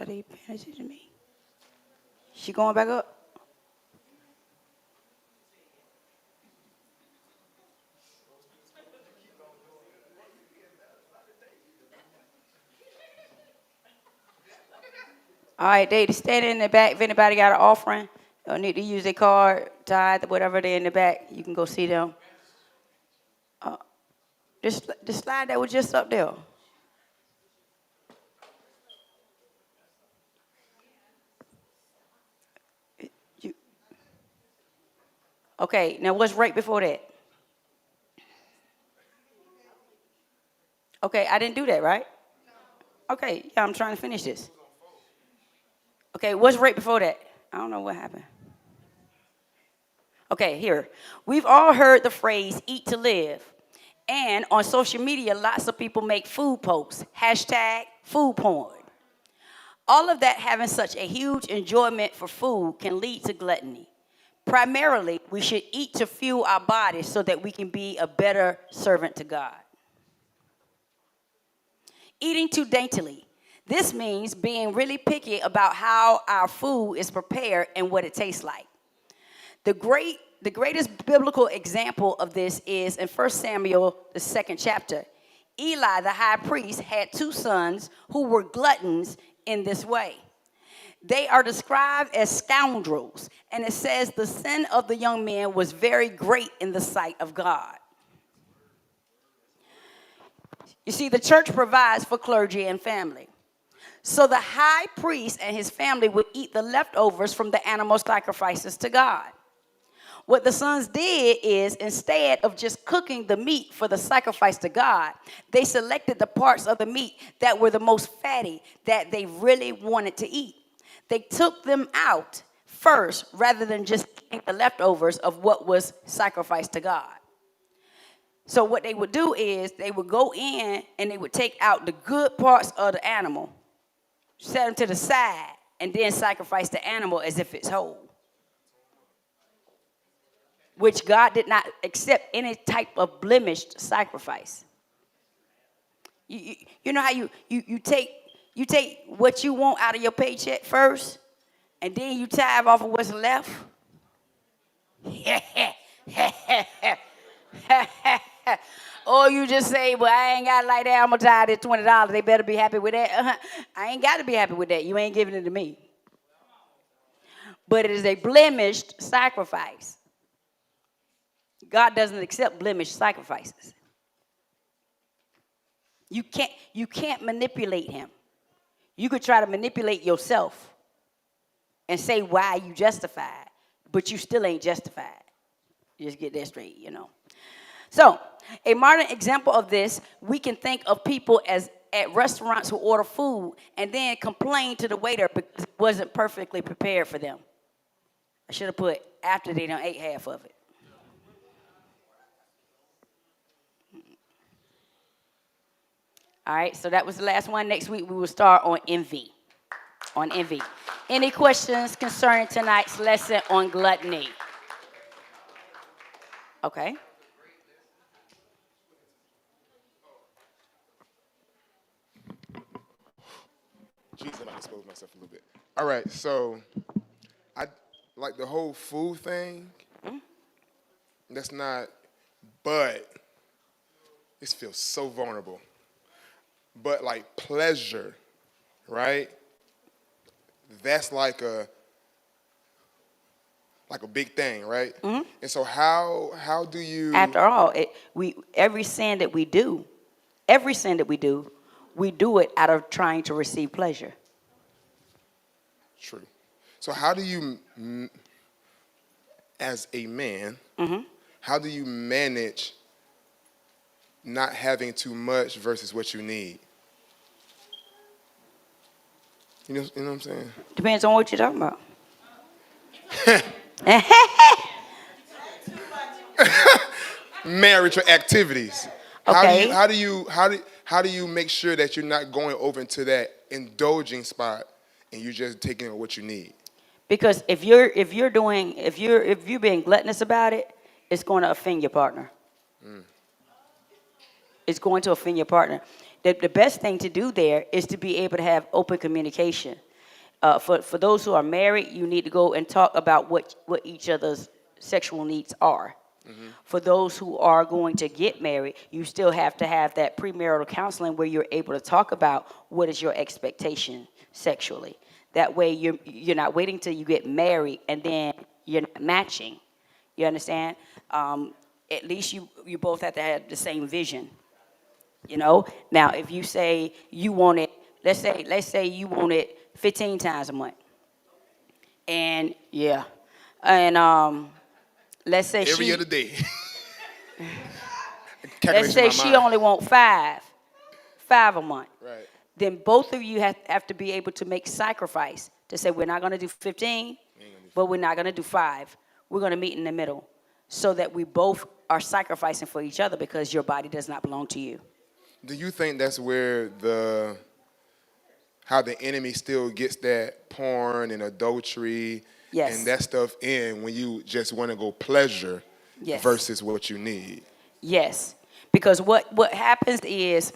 Are they paying attention to me? She going back up? All right, they stand in the back. If anybody got an offering or need to use their card, tithe, whatever, they're in the back. You can go see them. The slide that was just up there. Okay, now what's right before that? Okay, I didn't do that, right? Okay, yeah, I'm trying to finish this. Okay, what's right before that? I don't know what happened. Okay, here. We've all heard the phrase eat to live. And on social media, lots of people make food posts. Hashtag food porn. All of that having such a huge enjoyment for food can lead to gluttony. Primarily, we should eat to fuel our bodies so that we can be a better servant to God. Eating too daintily. This means being really picky about how our food is prepared and what it tastes like. The greatest biblical example of this is in 1 Samuel, the 2nd chapter. Eli, the high priest, had 2 sons who were gluttons in this way. They are described as scoundrels, and it says the sin of the young men was very great in the sight of God. You see, the church provides for clergy and family. So the high priest and his family would eat the leftovers from the animal sacrifices to God. What the sons did is, instead of just cooking the meat for the sacrifice to God, they selected the parts of the meat that were the most fatty, that they really wanted to eat. They took them out first rather than just eating the leftovers of what was sacrificed to God. So what they would do is they would go in and they would take out the good parts of the animal, set them to the side, and then sacrifice the animal as if it's whole. Which God did not accept any type of blemished sacrifice. You know how you take what you want out of your paycheck first, and then you tithe off of what's left? Or you just say, well, I ain't got it like that. I'm going to tithe this $20. They better be happy with that. I ain't got to be happy with that. You ain't giving it to me. But it is a blemished sacrifice. God doesn't accept blemished sacrifices. You can't manipulate him. You could try to manipulate yourself and say why you justified, but you still ain't justified. Just get that straight, you know. So, a modern example of this, we can think of people as at restaurants who order food and then complain to the waiter because it wasn't perfectly prepared for them. I should have put after they done ate half of it. All right, so that was the last one. Next week we will start on envy. On envy. Any questions concerning tonight's lesson on gluttony? Okay. Jesus, I exposed myself a little bit. All right, so I like the whole food thing. That's not, but this feels so vulnerable. But like pleasure, right? That's like a big thing, right? And so how do you? After all, every sin that we do, we do it out of trying to receive pleasure. True. So how do you, as a man, how do you manage not having too much versus what you need? You know what I'm saying? Depends on what you're talking about. Marital activities. Okay. How do you make sure that you're not going over into that indulging spot and you're just taking what you need? Because if you're being gluttonous about it, it's going to offend your partner. It's going to offend your partner. The best thing to do there is to be able to have open communication. For those who are married, you need to go and talk about what each other's sexual needs are. For those who are going to get married, you still have to have that premarital counseling where you're able to talk about what is your expectation sexually. That way you're not waiting till you get married and then you're not matching. You understand? At least you both have to have the same vision. You know? Now, if you say you want it, let's say you want it 15 times a month. And let's say Every other day. let's say she only want five a month. Right. Then both of you have to be able to make sacrifice to say we're not going to do 15, but we're not going to do 5. We're going to meet in the middle so that we both are sacrificing for each other because your body does not belong to you. Do you think that's where how the enemy still gets that porn and adultery and that stuff in when you just want to go pleasure versus what you need? Yes, because what happens is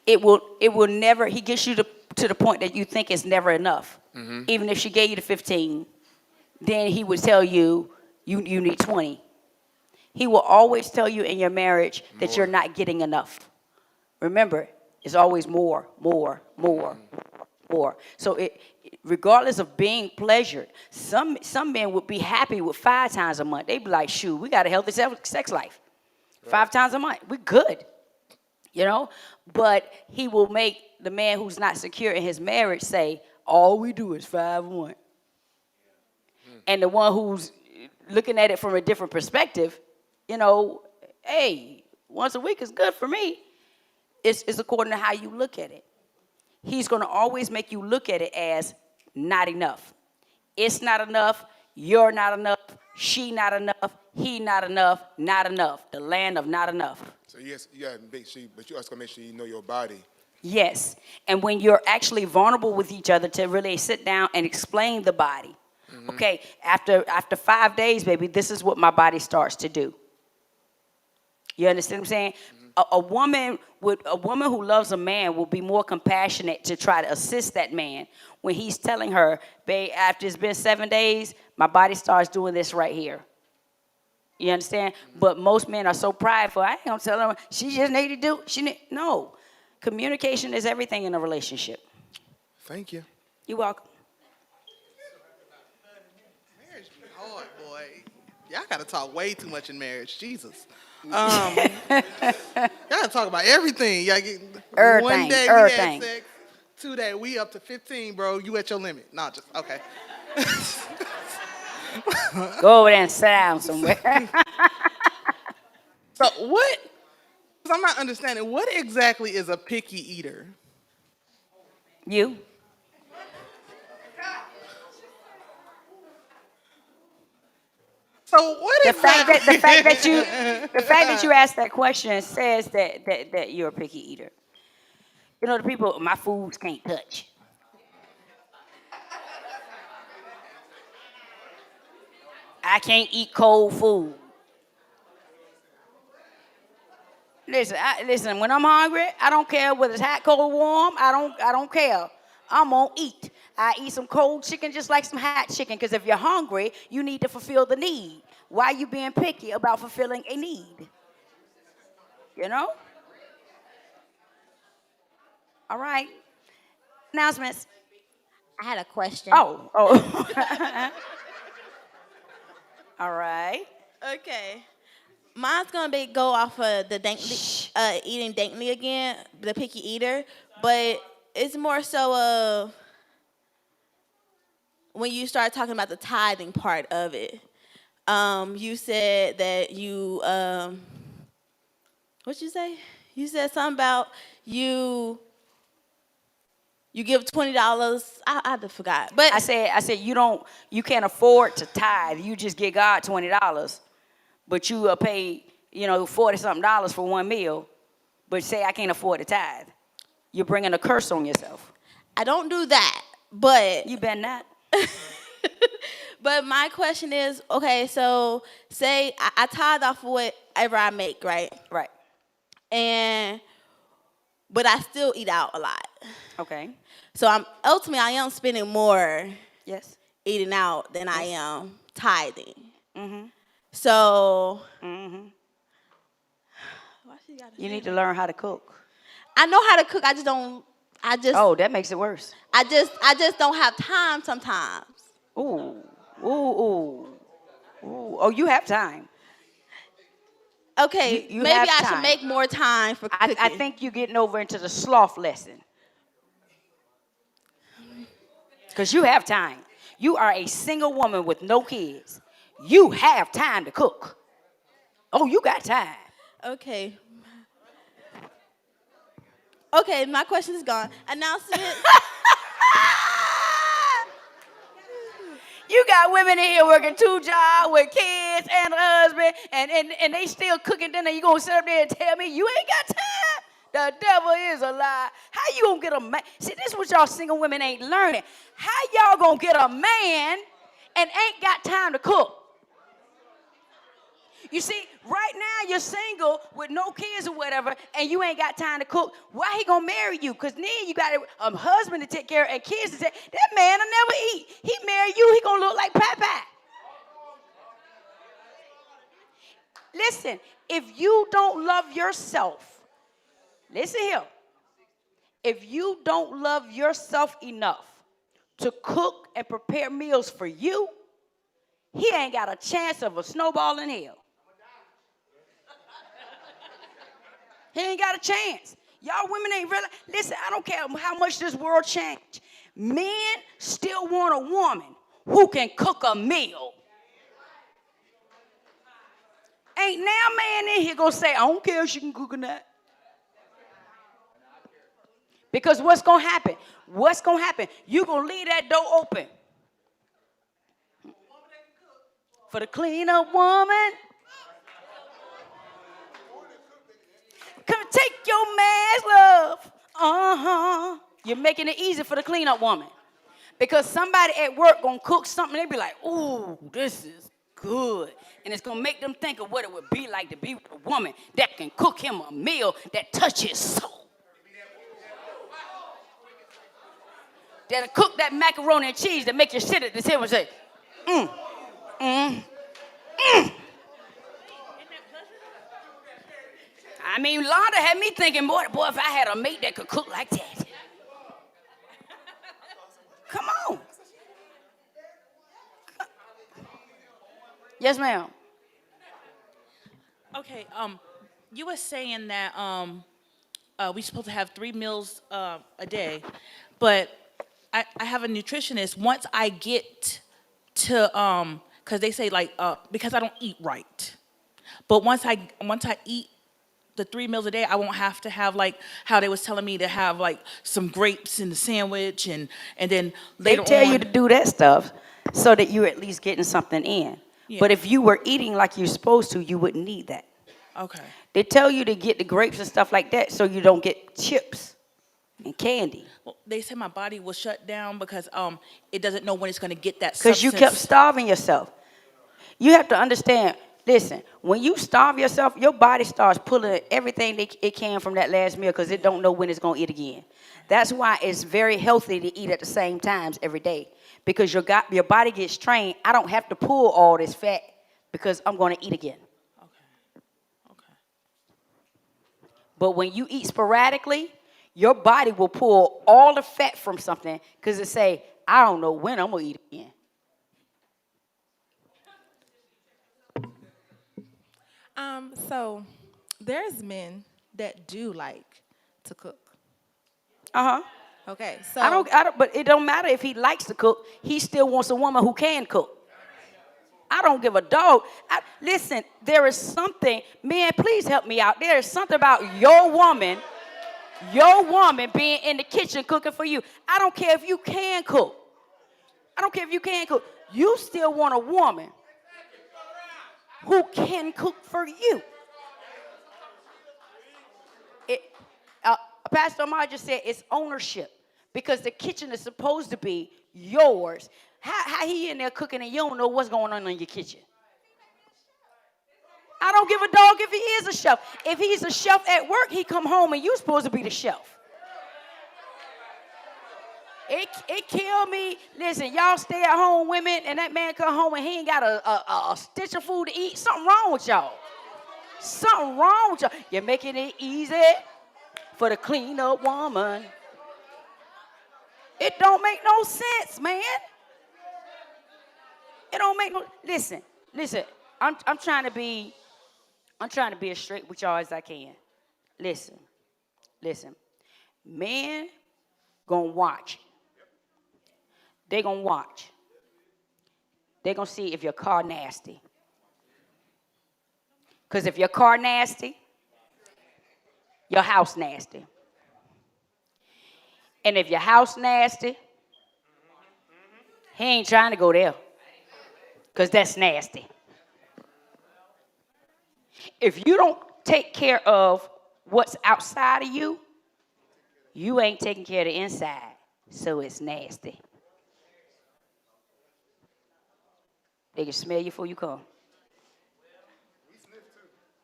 it will never. He gets you to the point that you think it's never enough. Even if she gave you the 15, then he would tell you you need 20. He will always tell you in your marriage that you're not getting enough. Remember, it's always more. So regardless of being pleasured, some men would be happy with 5 times a month. They'd be like, shoot, we got a healthy sex life. 5 times a month, we're good. you know? But he will make the man who's not secure in his marriage say, all we do is 5-1. And the one who's looking at it from a different perspective, you know, hey, once a week is good for me. It's according to how you look at it. He's going to always make you look at it as not enough. It's not enough. You're not enough. She not enough. He not enough. Not enough. The land of not enough. So yes, you got to make sure, but you also got to make sure you know your body. Yes. And when you're actually vulnerable with each other to really sit down and explain the body. Mm-hmm. Okay, after 5 days, baby, this is what my body starts to do. You understand what I'm saying? Mm-hmm. A woman who loves a man will be more compassionate to try to assist that man when he's telling her, babe, after it's been 7 days, my body starts doing this right here. You understand? Mm-hmm. But most men are so prideful. I ain't gonna tell them she just need to do. No. Communication is everything in a relationship. Thank you. You're welcome. Marriage be hard, boy. Y'all gotta talk way too much in marriage. Jesus. Y'all gotta talk about everything. Y'all get, one day we had sex, 2 days we up to 15, bro. You at your limit. No, just okay. Go over there and sit down somewhere. So what? I'm not understanding. What exactly is a picky eater? You. So what exactly? The fact that you asked that question says that you're a picky eater. You know, the people, my foods can't touch. I can't eat cold food. Listen. When I'm hungry, I don't care whether it's hot, cold, warm. I don't care. I'm gonna eat. I eat some cold chicken just like some hot chicken. Because if you're hungry, you need to fulfill the need. Why are you being picky about fulfilling a need? You know? All right. Announcements. I had a question. Oh. All right. Okay. Mine's gonna go off of the eating daintily again, the picky eater, but it's more so of when you start talking about the tithing part of it. You said that you what'd you say? You said something about you give $20. I forgot, but I said you can't afford to tithe. You just give God $20, but you pay $40-something for one meal. But say I can't afford to tithe. You're bringing a curse on yourself. I don't do that. But you better not. But my question is, okay, so say I tithe off of whatever I make, right? Right. But I still eat out a lot. Okay. So I am spending more yes eating out than I am tithing. Mm-hmm. So you need to learn how to cook. I know how to cook. Oh, that makes it worse. I just don't have time sometimes. Ooh. Oh, you have time. Okay, you maybe I time. should make more time for cooking. I think you're getting over into the sloth lesson. Because you have time. You are a single woman with no kids. You have time to cook. Oh, you got time. Okay. Okay, my question is gone. Announcement. You got women in here working 2 jobs with kids and a husband, and they still cooking dinner. You gonna sit up there and tell me you ain't got time? The devil is a lie. How you gonna get a man? See, this is what y'all single women ain't learning. How y'all gonna get a man and ain't got time to cook? You see, right now you're single with no kids or whatever, and you ain't got time to cook. Why he gonna marry you? Because then you got a husband to take care of and kids to take. That man will never eat. He marry you, he gonna look like Popeye. Listen, if you don't love yourself, listen here. If you don't love yourself enough to cook and prepare meals for you, he ain't got a chance of a snowball in hell. He ain't got a chance. Y'all women ain't real. Listen, I don't care how much this world changed. Men still want a woman who can cook a meal. Ain't now man in here gonna say, I don't care if she can cook or not. Because what's gonna happen? What's gonna happen? You gonna leave that door open for the clean up woman. Come take your mask, love. You're making it easy for the cleanup woman. Because somebody at work gonna cook something, they be like, ooh, this is good. And it's gonna make them think of what it would be like to be with a woman that can cook him a meal that touches his soul. That'll cook that macaroni and cheese that make you sit at the table and say, I mean, Londa had me thinking, boy, if I had a mate that could cook like that. Come on. Yes, ma'am. Okay, you were saying that we're supposed to have 3 meals a day, but I have a nutritionist. Once I get to, because they say like, because I don't eat right, but once I eat the 3 meals a day, I won't have to have like how they was telling me to have like some grapes in the sandwich and then later on. They tell you to do that stuff so that you're at least getting something in. Yeah. But if you were eating like you're supposed to, you wouldn't need that. Okay. They tell you to get the grapes and stuff like that so you don't get chips and candy. Well, they said my body will shut down because it doesn't know when it's going to get that Because you kept starving yourself. You have to understand, listen, when you starve yourself, your body starts pulling everything it can from that last meal because it don't know when it's going to eat again. That's why it's very healthy to eat at the same times every day. Because your body gets trained. I don't have to pull all this fat because I'm going to eat again. Okay. But when you eat sporadically, your body will pull all the fat from something because it say, I don't know when I'm going to eat again. So there's men that do like to cook. Okay, so I don't, but it don't matter if he likes to cook. He still wants a woman who can cook. I don't give a dog. Listen, there is something, man, please help me out. There is something about your woman being in the kitchen cooking for you. I don't care if you can cook. I don't care if you can cook. You still want a woman who can cook for you. Pastor Omar just said it's ownership because the kitchen is supposed to be yours. How he in there cooking and you don't know what's going on in your kitchen? I don't give a dog if he is a chef. If he's a chef at work, he come home and you supposed to be the chef. It killed me. Listen, y'all stay at home women and that man come home and he ain't got a stitch of food to eat. Something wrong with y'all. Something wrong with y'all. You're making it easy for the clean up woman. It don't make no sense, man. It don't make no. Listen. I'm trying to be as straight with y'all as I can. Listen. Men gonna watch. They gonna watch. They gonna see if your car nasty. Because if your car nasty, your house nasty. And if your house nasty, he ain't trying to go there. Because that's nasty. If you don't take care of what's outside of you, you ain't taking care of the inside. So it's nasty. They can smell you before you come.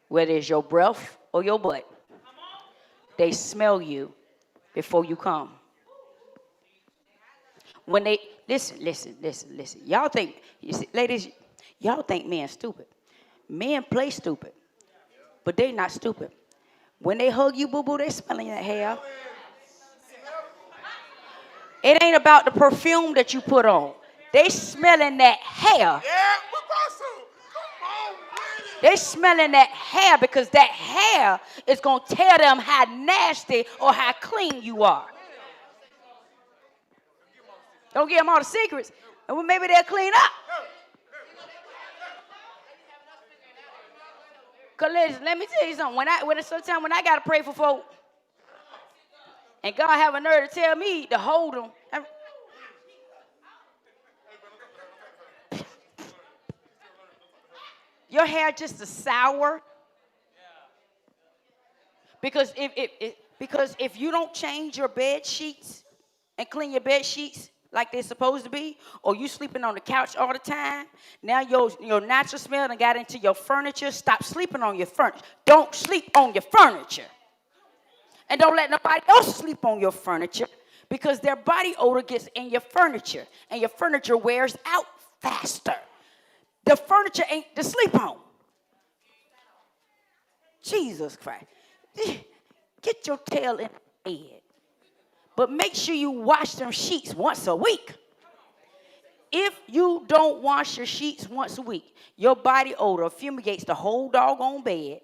Whether it's your breath or your butt. They smell you before you come. When they, listen. Y'all think, you see, ladies, y'all think men stupid. Men play stupid, but they not stupid. When they hug you, boo-boo, they smelling that hair. It ain't about the perfume that you put on. They smelling that hair. Yeah, Apostle, come on with it. They smelling that hair because that hair is going to tell them how nasty or how clean you are. Don't give them all the secrets. And well, maybe they'll clean up. Because let me tell you something. Sometimes when I got to pray for folk, and God have a nerve to tell me to hold them. Your hair just a sour. Because if you don't change your bed sheets and clean your bed sheets like they're supposed to be, or you sleeping on the couch all the time, now your natural smell done got into your furniture. Stop sleeping on your furniture. Don't sleep on your furniture. And don't let nobody else sleep on your furniture because their body odor gets in your furniture and your furniture wears out faster. The furniture ain't to sleep on. Jesus Christ. Get your tail in the bed. But make sure you wash them sheets once a week. If you don't wash your sheets once a week, your body odor fumigates the whole doggone bed.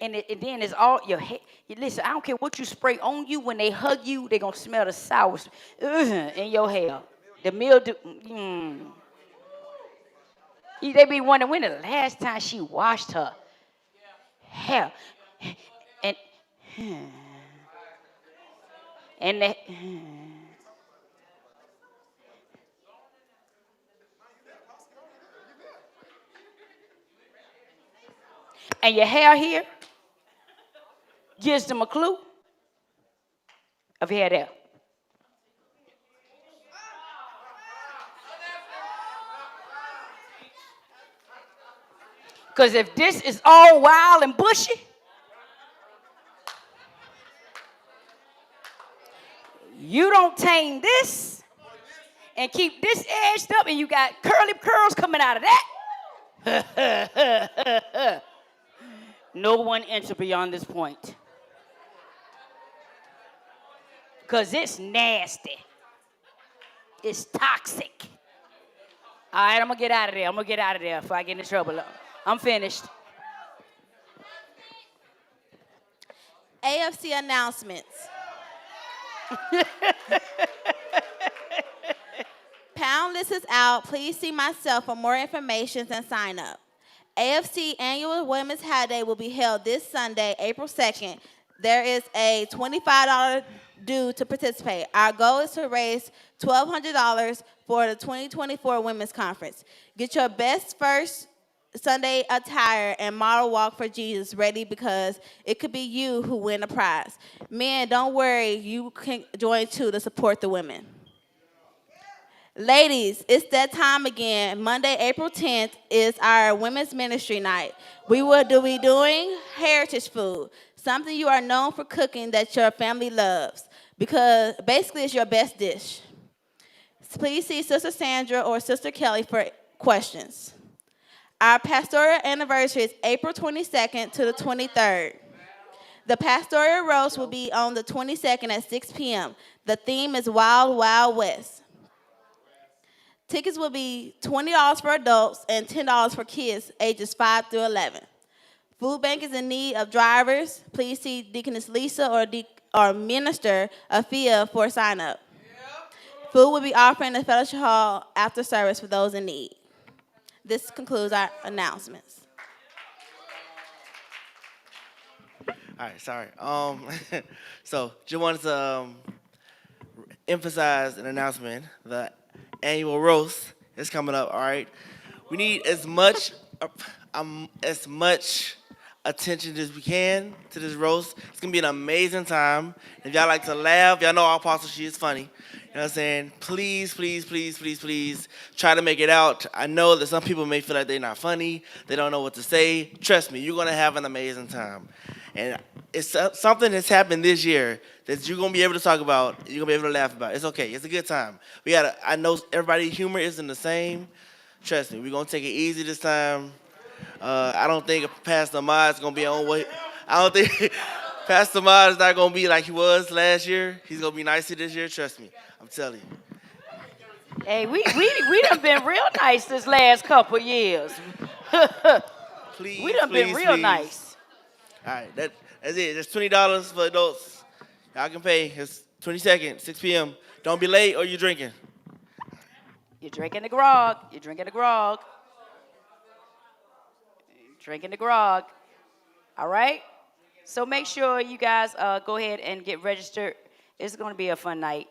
And then it's all your head. Listen, I don't care what you spray on you. When they hug you, they're going to smell the sour in your hair. The mildew. They be wondering when the last time she washed her hair. And your hair here gives them a clue of hair there. Because if this is all wild and bushy, you don't tame this and keep this edged up and you got curly curls coming out of that. No one enter beyond this point. Because it's nasty. It's toxic. All right, I'm going to get out of there. Before I get in trouble. I'm finished. AFC announcements. Pound list is out. Please see myself for more information and sign up. AFC Annual Women's Hat Day will be held this Sunday, April 2nd. There is a $25 due to participate. Our goal is to raise $1,200 for the 2024 Women's Conference. Get your best first Sunday attire and model walk for Jesus ready because it could be you who win the prize. Men, don't worry, you can join too to support the women. Ladies, it's that time again. Monday, April 10th is our Women's Ministry Night. We will be doing heritage food, something you are known for cooking that your family loves, because basically it's your best dish. Please see Sister Sandra or Sister Kelly for questions. Our pastoral anniversary is April 22nd to the 23rd. The pastoral roast will be on the 22nd at 6 p.m. The theme is Wild Wild West. Tickets will be $20 for adults and $10 for kids ages 5 through 11. Food bank is in need of drivers. Please see Deaconess Lisa or Minister Afia for a sign up. Food will be offered in the fellowship hall after service for those in need. This concludes our announcements. All right, sorry. So just wanted to emphasize an announcement. The annual roast is coming up, all right? We need as much attention as we can to this roast. It's going to be an amazing time. If y'all like to laugh, y'all know our apostle, she is funny. You know what I'm saying? Please, please, please, please, please try to make it out. I know that some people may feel like they're not funny. They don't know what to say. Trust me, you're going to have an amazing time. And it's something that's happened this year that you're going to be able to talk about. You're going to be able to laugh about. It's okay. It's a good time. I know everybody's humor isn't the same. Trust me, we're going to take it easy this time. I don't think Pastor Ma is going to be on way. I don't think Pastor Ma is not going to be like he was last year. He's going to be nicer this year. Trust me. I'm telling you. Hey, we done been real nice this last couple years. Please, We done been please, real please. nice. All right, that's it. That's $20 for adults. Y'all can pay. It's 22nd, 6 p.m. Don't be late or you're drinking. You're drinking the grog. You're drinking the grog. Drinking the grog. All right? So make sure you guys go ahead and get registered. It's going to be a fun night.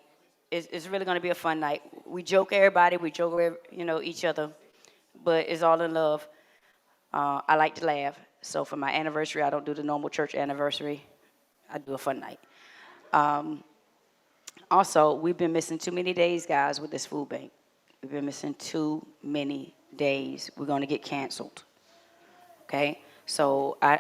It's really going to be a fun night. We joke everybody. We joke, each other. But it's all in love. I like to laugh. So for my anniversary, I don't do the normal church anniversary. I do a fun night. Also, we've been missing too many days, guys, with this food bank. We've been missing too many days. We're going to get canceled. Okay? So I